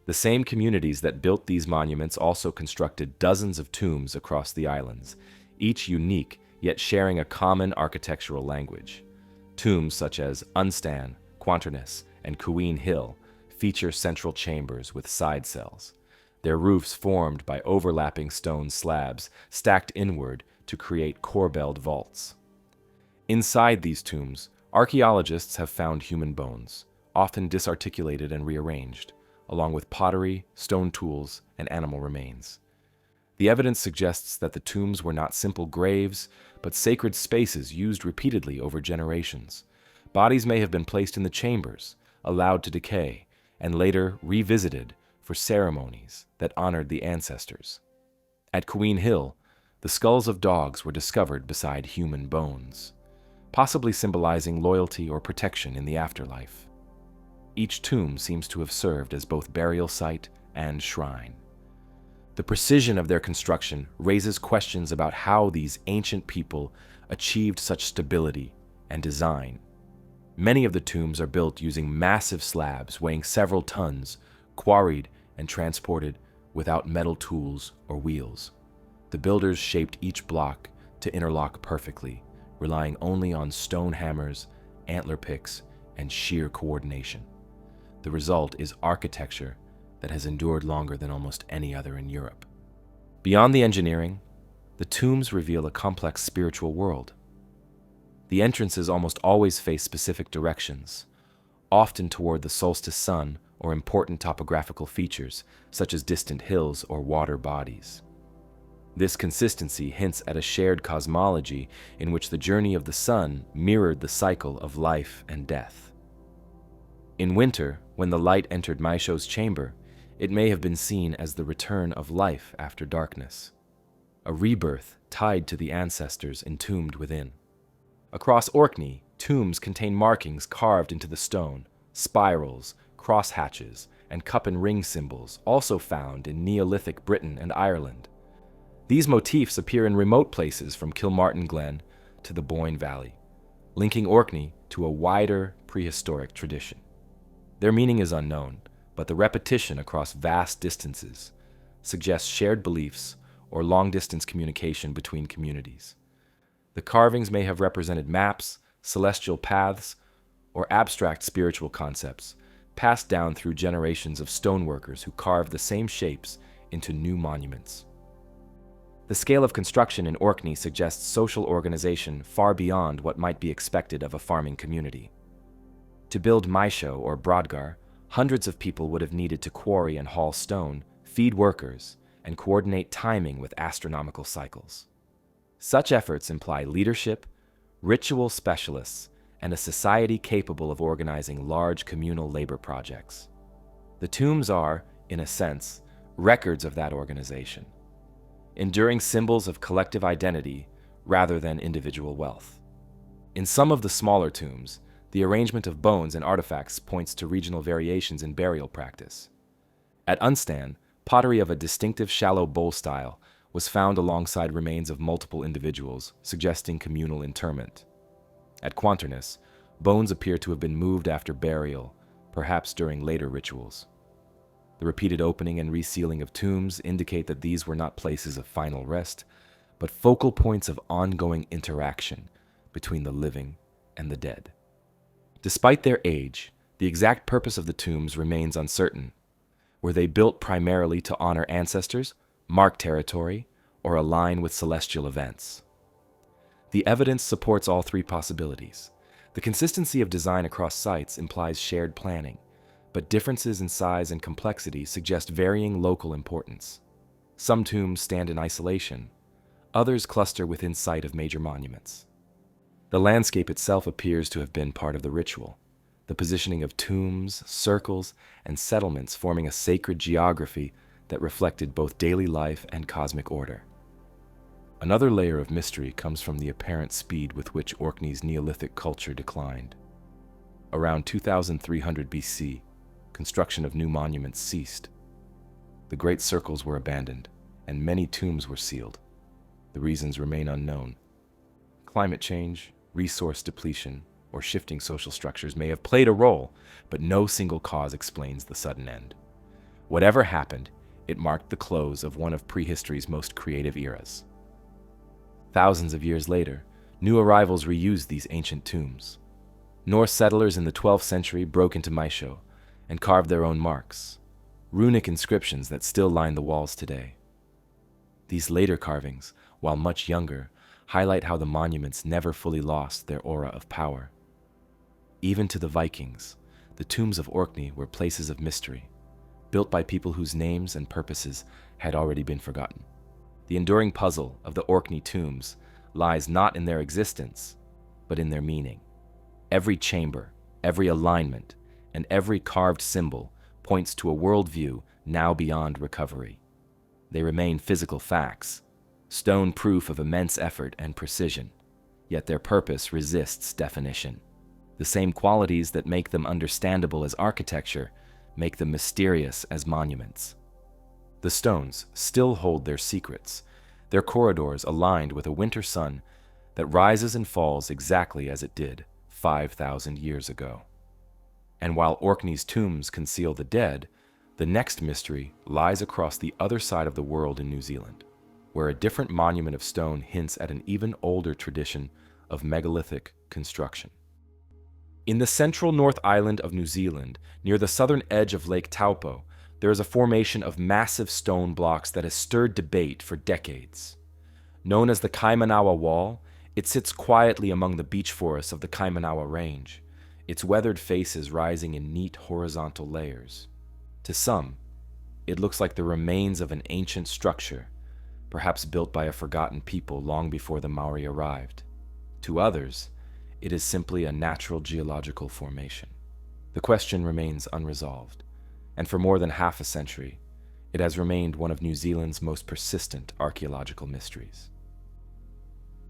The same communities that built these monuments also constructed dozens of tombs across the islands, each unique yet sharing a common architectural language. Tombs such as Unstan, Quanternes, and Queen Hill feature central chambers with side cells, their roofs formed by overlapping stone slabs stacked inward to create corbelled vaults. Inside these tombs, archaeologists have found human bones, often disarticulated and rearranged, along with pottery, stone tools, and animal remains. The evidence suggests that the tombs were not simple graves, but sacred spaces used repeatedly over generations. Bodies may have been placed in the chambers, allowed to decay, and later revisited for ceremonies that honored the ancestors. At Queen Hill, the skulls of dogs were discovered beside human bones, possibly symbolizing loyalty or protection in the afterlife. Each tomb seems to have served as both burial site and shrine. The precision of their construction raises questions about how these ancient people achieved such stability and design. Many of the tombs are built using massive slabs weighing several tons, quarried and transported without metal tools or wheels. The builders shaped each block to interlock perfectly, relying only on stone hammers, antler picks, and sheer coordination. The result is architecture that has endured longer than almost any other in Europe. Beyond the engineering, the tombs reveal a complex spiritual world. The entrances almost always face specific directions, often toward the solstice sun or important topographical features, such as distant hills or water bodies. This consistency hints at a shared cosmology in which the journey of the sun mirrored the cycle of life and death. In winter, when the light entered Maisho's chamber, it may have been seen as the return of life after darkness, a rebirth tied to the ancestors entombed within. Across Orkney, tombs contain markings carved into the stone, spirals, crosshatches, and cup and ring symbols also found in Neolithic Britain and Ireland. These motifs appear in remote places from Kilmartin Glen to the Boyne Valley, linking Orkney to a wider prehistoric tradition. Their meaning is unknown, but the repetition across vast distances suggests shared beliefs or long-distance communication between communities. The carvings may have represented maps, celestial paths, or abstract spiritual concepts passed down through generations of stoneworkers who carved the same shapes into new monuments. The scale of construction in Orkney suggests social organization far beyond what might be expected of a farming community. To build Maisho or Brodgar, hundreds of people would have needed to quarry and haul stone, feed workers, and coordinate timing with astronomical cycles. Such efforts imply leadership, ritual specialists, and a society capable of organizing large communal labor projects. The tombs are, in a sense, records of that organization, enduring symbols of collective identity rather than individual wealth. In some of the smaller tombs, the arrangement of bones and artifacts points to regional variations in burial practice. At Unstan, pottery of a distinctive shallow bowl style was found alongside remains of multiple individuals, suggesting communal interment. At Quanternis, bones appear to have been moved after burial, perhaps during later rituals. The repeated opening and resealing of tombs indicate that these were not places of final rest, but focal points of ongoing interaction between the living and the dead. Despite their age, the exact purpose of the tombs remains uncertain. Were they built primarily to honor ancestors, mark territory, or align with celestial events? The evidence supports all three possibilities. The consistency of design across sites implies shared planning, but differences in size and complexity suggest varying local importance. Some tombs stand in isolation, others cluster within sight of major monuments. The landscape itself appears to have been part of the ritual, the positioning of tombs, circles, and settlements forming a sacred geography that reflected both daily life and cosmic order. Another layer of mystery comes from the apparent speed with which Orkney's Neolithic culture declined. Around 2300 BC, construction of new monuments ceased. The great circles were abandoned, and many tombs were sealed. The reasons remain unknown. Climate change, resource depletion, or shifting social structures may have played a role, but no single cause explains the sudden end. Whatever happened, it marked the close of one of prehistory's most creative eras. Thousands of years later, new arrivals reused these ancient tombs. Norse settlers in the 12th century broke into Maisho and carved their own marks, runic inscriptions that still line the walls today. These later carvings, while much younger, highlight how the monuments never fully lost their aura of power. Even to the Vikings, the tombs of Orkney were places of mystery, built by people whose names and purposes had already been forgotten. The enduring puzzle of the Orkney tombs lies not in their existence, but in their meaning. Every chamber, every alignment, and every carved symbol points to a worldview now beyond recovery. They remain physical facts, stone proof of immense effort and precision, yet their purpose resists definition. The same qualities that make them understandable as architecture make them mysterious as monuments. The stones still hold their secrets, their corridors aligned with a winter sun that rises and falls exactly as it did 5,000 years ago. And while Orkney's tombs conceal the dead, the next mystery lies across the other side of the world in New Zealand, where a different monument of stone hints at an even older tradition of megalithic construction. In the central North Island of New Zealand, near the southern edge of Lake Taupo, there is a formation of massive stone blocks that has stirred debate for decades. Known as the Kaimanawa Wall, it sits quietly among the beech forests of the Kaimanawa Range, its weathered faces rising in neat horizontal layers. To some, it looks like the remains of an ancient structure, perhaps built by a forgotten people long before the Maori arrived. To others, it is simply a natural geological formation. The question remains unresolved, and for more than half a century, it has remained one of New Zealand's most persistent archaeological mysteries.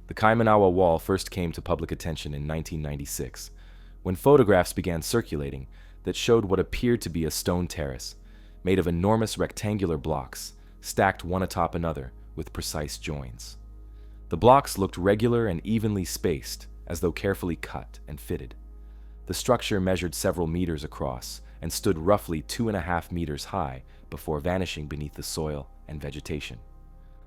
The Kaimanawa Wall first came to public attention in 1996, when photographs began circulating that showed what appeared to be a stone terrace made of enormous rectangular blocks stacked one atop another with precise joins. The blocks looked regular and evenly spaced, as though carefully cut and fitted. The structure measured several meters across and stood roughly 2.5 meters high before vanishing beneath the soil and vegetation.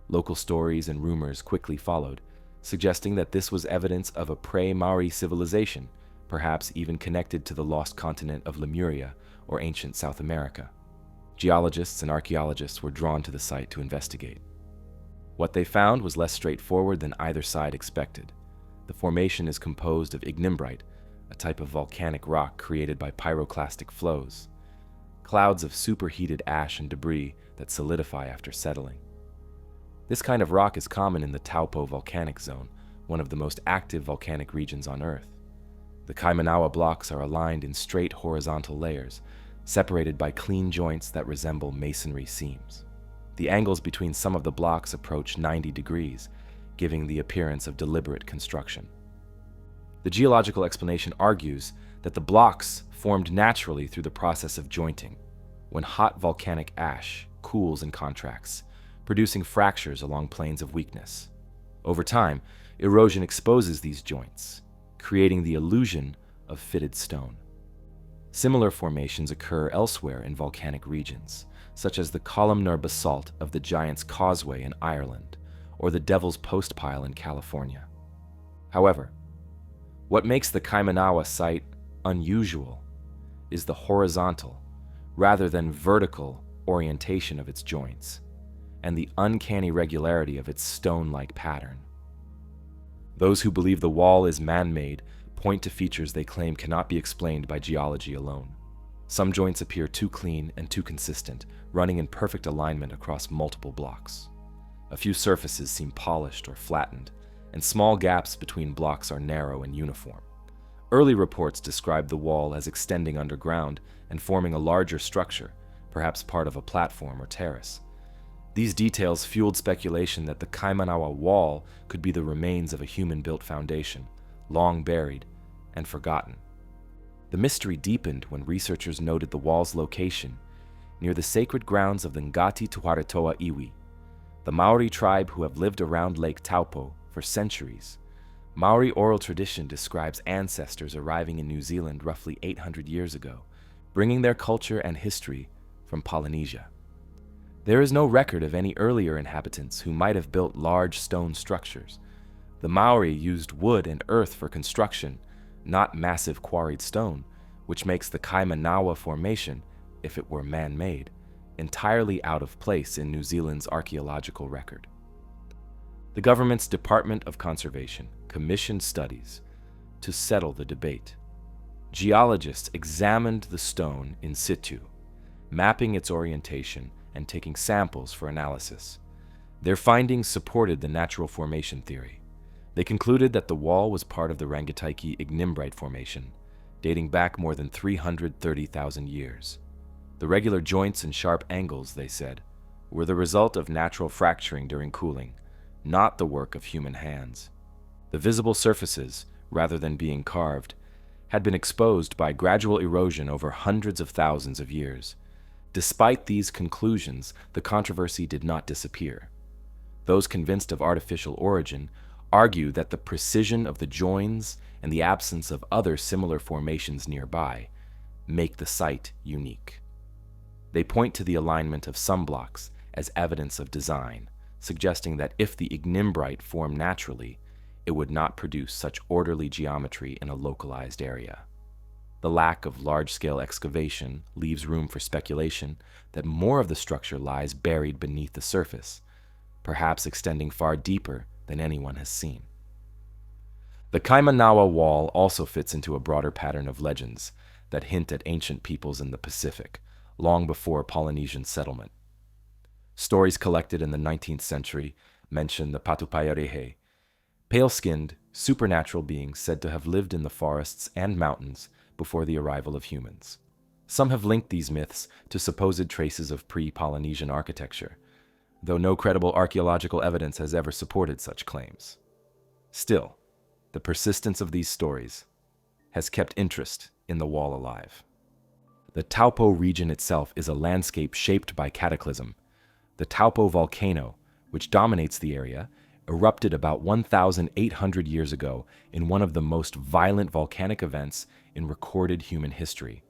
Local stories and rumors quickly followed, suggesting that this was evidence of a pre-Maori civilization, perhaps even connected to the lost continent of Lemuria or ancient South America. Geologists and archaeologists were drawn to the site to investigate. What they found was less straightforward than either side expected. The formation is composed of ignimbrite, a type of volcanic rock created by pyroclastic flows, clouds of superheated ash and debris that solidify after settling. This kind of rock is common in the Taupo volcanic zone, one of the most active volcanic regions on Earth. The Kaimanawa blocks are aligned in straight horizontal layers, separated by clean joints that resemble masonry seams. The angles between some of the blocks approach 90 degrees, giving the appearance of deliberate construction. The geological explanation argues that the blocks formed naturally through the process of jointing, when hot volcanic ash cools and contracts, producing fractures along planes of weakness. Over time, erosion exposes these joints, creating the illusion of fitted stone. Similar formations occur elsewhere in volcanic regions, such as the columnar basalt of the Giant's Causeway in Ireland or the Devil's Postpile in California. However, what makes the Kaimanawa site unusual is the horizontal, rather than vertical, orientation of its joints, and the uncanny regularity of its stone-like pattern. Those who believe the wall is man-made point to features they claim cannot be explained by geology alone. Some joints appear too clean and too consistent, running in perfect alignment across multiple blocks. A few surfaces seem polished or flattened, and small gaps between blocks are narrow and uniform. Early reports describe the wall as extending underground and forming a larger structure, perhaps part of a platform or terrace. These details fueled speculation that the Kaimanawa Wall could be the remains of a human-built foundation, long buried and forgotten. The mystery deepened when researchers noted the wall's location near the sacred grounds of the Ngati Tuaretoa Iwi, the Maori tribe who have lived around Lake Taupo for centuries. Maori oral tradition describes ancestors arriving in New Zealand roughly 800 years ago, bringing their culture and history from Polynesia. There is no record of any earlier inhabitants who might have built large stone structures. The Maori used wood and earth for construction, not massive quarried stone, which makes the Kaimanawa formation, if it were man-made, entirely out of place in New Zealand's archaeological record. The government's Department of Conservation commissioned studies to settle the debate. Geologists examined the stone in situ, mapping its orientation and taking samples for analysis. Their findings supported the natural formation theory. They concluded that the wall was part of the Rangitaiki ignimbrite formation, dating back more than 330,000 years. The regular joints and sharp angles, they said, were the result of natural fracturing during cooling, not the work of human hands. The visible surfaces, rather than being carved, had been exposed by gradual erosion over hundreds of thousands of years. Despite these conclusions, the controversy did not disappear. Those convinced of artificial origin argue that the precision of the joins and the absence of other similar formations nearby make the site unique. They point to the alignment of some blocks as evidence of design, suggesting that if the ignimbrite formed naturally, it would not produce such orderly geometry in a localized area. The lack of large-scale excavation leaves room for speculation that more of the structure lies buried beneath the surface, perhaps extending far deeper than anyone has seen. The Kaimanawa Wall also fits into a broader pattern of legends that hint at ancient peoples in the Pacific, long before Polynesian settlement. Stories collected in the 19th century mention the Patupayarehe, pale-skinned, supernatural beings said to have lived in the forests and mountains before the arrival of humans. Some have linked these myths to supposed traces of pre-Polynesian architecture, though no credible archaeological evidence has ever supported such claims. Still, the persistence of these stories has kept interest in the wall alive. The Taupo region itself is a landscape shaped by cataclysm. The Taupo volcano, which dominates the area, erupted about 1,800 years ago in one of the most violent volcanic events in recorded human history.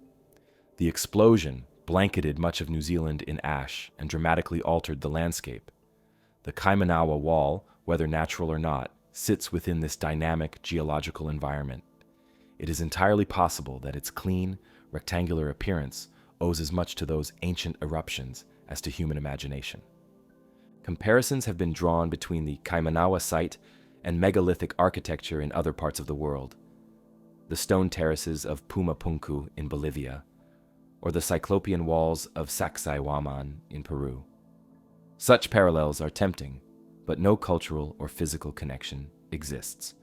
The explosion blanketed much of New Zealand in ash and dramatically altered the landscape. The Kaimanawa Wall, whether natural or not, sits within this dynamic geological environment. It is entirely possible that its clean, rectangular appearance owes as much to those ancient eruptions as to human imagination. Comparisons have been drawn between the Kaimanawa site and megalithic architecture in other parts of the world, the stone terraces of Pumapunku in Bolivia, or the Cyclopean walls of Sacsayhuaman in Peru. Such parallels are tempting, but no cultural or physical connection exists.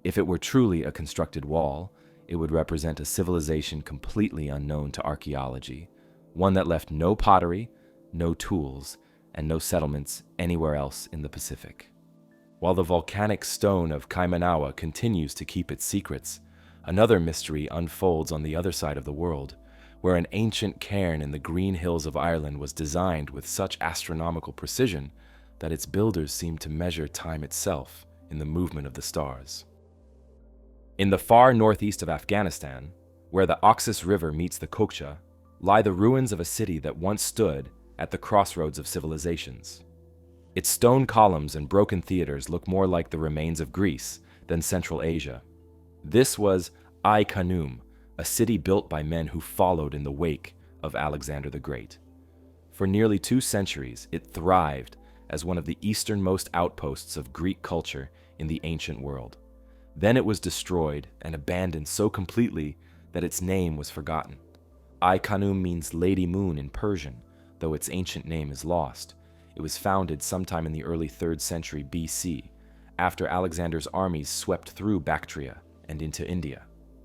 If it were truly a constructed wall, it would represent a civilization completely unknown to archaeology, one that left no pottery, no tools, and no settlements anywhere else in the Pacific. While the volcanic stone of Kaimanawa continues to keep its secrets, another mystery unfolds on the other side of the world, where an ancient cairn in the Green Hills of Ireland was designed with such astronomical precision that its builders seemed to measure time itself in the movement of the stars. In the far northeast of Afghanistan, where the Oxus River meets the Cochno, lie the ruins of a city that once stood at the crossroads of civilizations. Its stone columns and broken theaters look more like the remains of Greece than Central Asia. This was Ai Khanoum, a city built by men who followed in the wake of Alexander the Great. For nearly 2 centuries, it thrived as one of the easternmost outposts of Greek culture in the ancient world. Then it was destroyed and abandoned so completely that its name was forgotten. Ai Khanoum means Lady Moon in Persian, though its ancient name is lost. It was founded sometime in the early 3rd century BC, after Alexander's armies swept through Bactria and into India.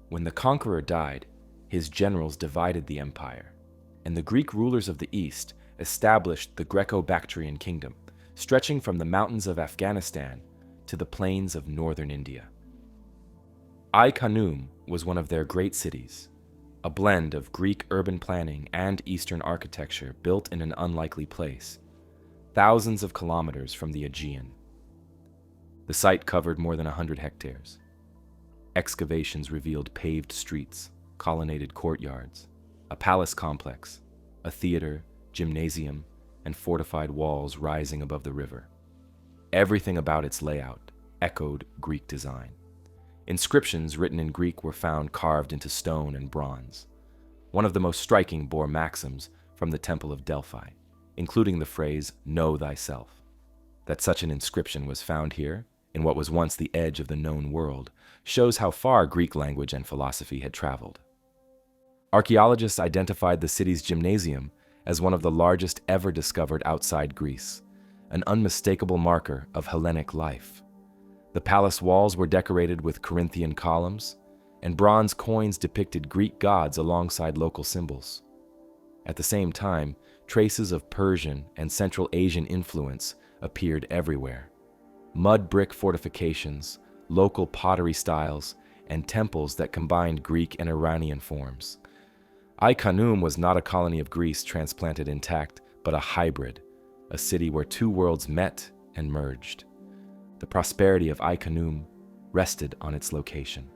When the conqueror died, his generals divided the empire, and the Greek rulers of the east established the Greco-Bactrian kingdom, stretching from the mountains of Afghanistan to the plains of northern India. Ai Khanoum was one of their great cities, a blend of Greek urban planning and Eastern architecture built in an unlikely place, thousands of kilometers from the Aegean. The site covered more than 100 hectares. Excavations revealed paved streets, colonnaded courtyards, a palace complex, a theater, gymnasium, and fortified walls rising above the river. Everything about its layout echoed Greek design. Inscriptions written in Greek were found carved into stone and bronze. One of the most striking bore maxims from the Temple of Delphi, including the phrase, "Know thyself." That such an inscription was found here, in what was once the edge of the known world, shows how far Greek language and philosophy had traveled. Archaeologists identified the city's gymnasium as one of the largest ever discovered outside Greece, an unmistakable marker of Hellenic life. The palace walls were decorated with Corinthian columns, and bronze coins depicted Greek gods alongside local symbols. At the same time, traces of Persian and Central Asian influence appeared everywhere. Mud brick fortifications, local pottery styles, and temples that combined Greek and Iranian forms. Ai Khanoum was not a colony of Greece transplanted intact, but a hybrid, a city where 2 worlds met and merged. The prosperity of Ai Khanoum rested on its location.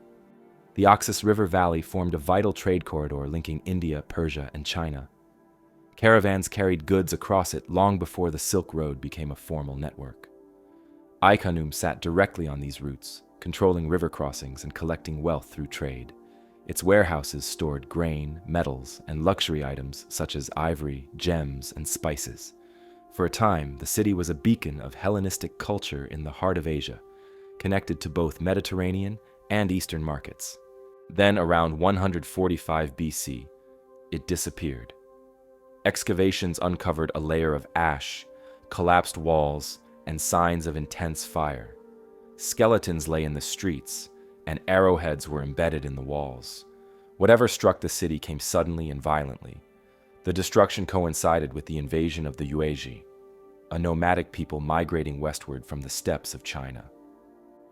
The Oxus River Valley formed a vital trade corridor linking India, Persia, and China. Caravans carried goods across it long before the Silk Road became a formal network. Ai Khanoum sat directly on these routes, controlling river crossings and collecting wealth through trade. Its warehouses stored grain, metals, and luxury items such as ivory, gems, and spices. For a time, the city was a beacon of Hellenistic culture in the heart of Asia, connected to both Mediterranean and Eastern markets. Then, around 145 BC, it disappeared. Excavations uncovered a layer of ash, collapsed walls, and signs of intense fire. Skeletons lay in the streets, and arrowheads were embedded in the walls. Whatever struck the city came suddenly and violently. The destruction coincided with the invasion of the Yuezhi, a nomadic people migrating westward from the steppes of China.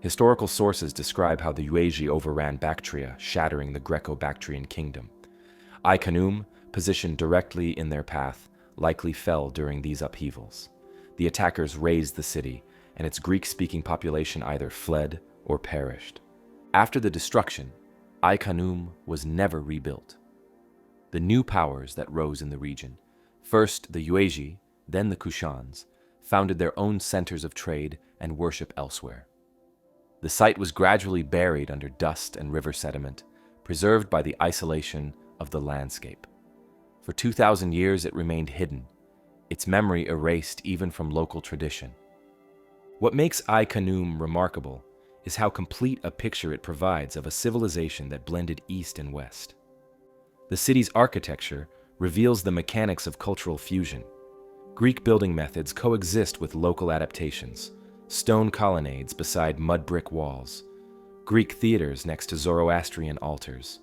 Historical sources describe how the Yuezhi overran Bactria, shattering the Greco-Bactrian kingdom. Ai Khanoum, positioned directly in their path, likely fell during these upheavals. The attackers razed the city, and its Greek-speaking population either fled or perished. After the destruction, Ai Khanoum was never rebuilt. The new powers that rose in the region, first the Yuezhi, then the Kushans, founded their own centers of trade and worship elsewhere. The site was gradually buried under dust and river sediment, preserved by the isolation of the landscape. For 2,000 years it remained hidden, its memory erased even from local tradition. What makes Ai Khanoum remarkable is how complete a picture it provides of a civilization that blended East and West. The city's architecture reveals the mechanics of cultural fusion. Greek building methods coexist with local adaptations, stone colonnades beside mud brick walls, Greek theaters next to Zoroastrian altars.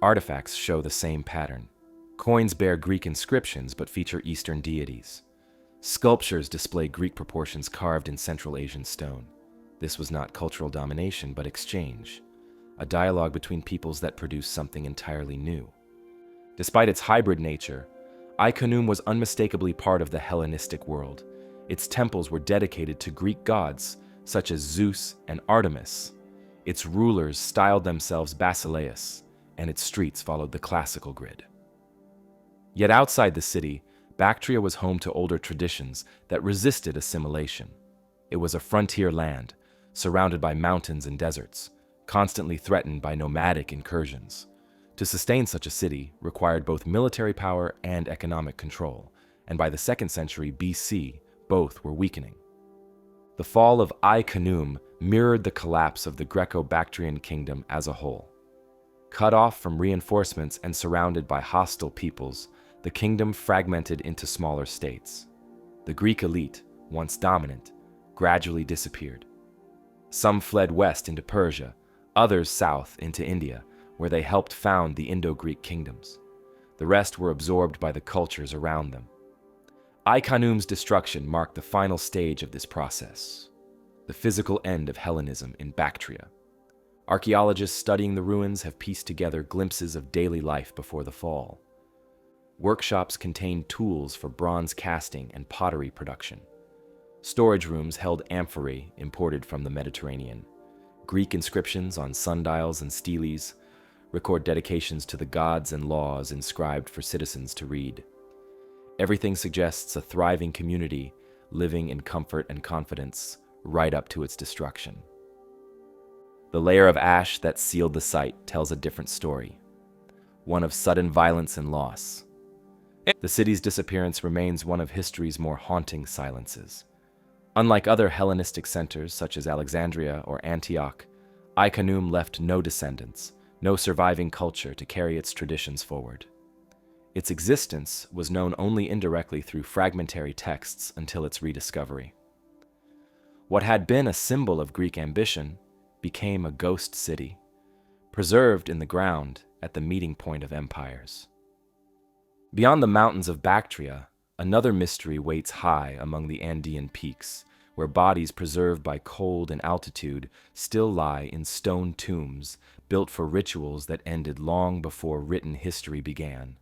Artifacts show the same pattern. Coins bear Greek inscriptions but feature Eastern deities. Sculptures display Greek proportions carved in Central Asian stone. This was not cultural domination but exchange, a dialogue between peoples that produced something entirely new. Despite its hybrid nature, Ai Khanoum was unmistakably part of the Hellenistic world. Its temples were dedicated to Greek gods, such as Zeus and Artemis. Its rulers styled themselves Basileus, and its streets followed the classical grid. Yet outside the city, Bactria was home to older traditions that resisted assimilation. It was a frontier land, surrounded by mountains and deserts, constantly threatened by nomadic incursions. To sustain such a city required both military power and economic control, and by the 2nd century BC, both were weakening. The fall of Ai Khanoum mirrored the collapse of the Greco-Bactrian kingdom as a whole. Cut off from reinforcements and surrounded by hostile peoples, the kingdom fragmented into smaller states. The Greek elite, once dominant, gradually disappeared. Some fled west into Persia, others south into India, where they helped found the Indo-Greek kingdoms. The rest were absorbed by the cultures around them. Ai Khanoum's destruction marked the final stage of this process, the physical end of Hellenism in Bactria. Archaeologists studying the ruins have pieced together glimpses of daily life before the fall. Workshops contained tools for bronze casting and pottery production. Storage rooms held amphorae imported from the Mediterranean. Greek inscriptions on sundials and steles record dedications to the gods and laws inscribed for citizens to read. Everything suggests a thriving community living in comfort and confidence right up to its destruction. The layer of ash that sealed the site tells a different story, one of sudden violence and loss. The city's disappearance remains one of history's more haunting silences. Unlike other Hellenistic centers such as Alexandria or Antioch, Ai Khanoum left no descendants, no surviving culture to carry its traditions forward. Its existence was known only indirectly through fragmentary texts until its rediscovery. What had been a symbol of Greek ambition became a ghost city, preserved in the ground at the meeting point of empires. Beyond the mountains of Bactria, another mystery waits high among the Andean peaks, where bodies preserved by cold and altitude still lie in stone tombs built for rituals that ended long before written history began.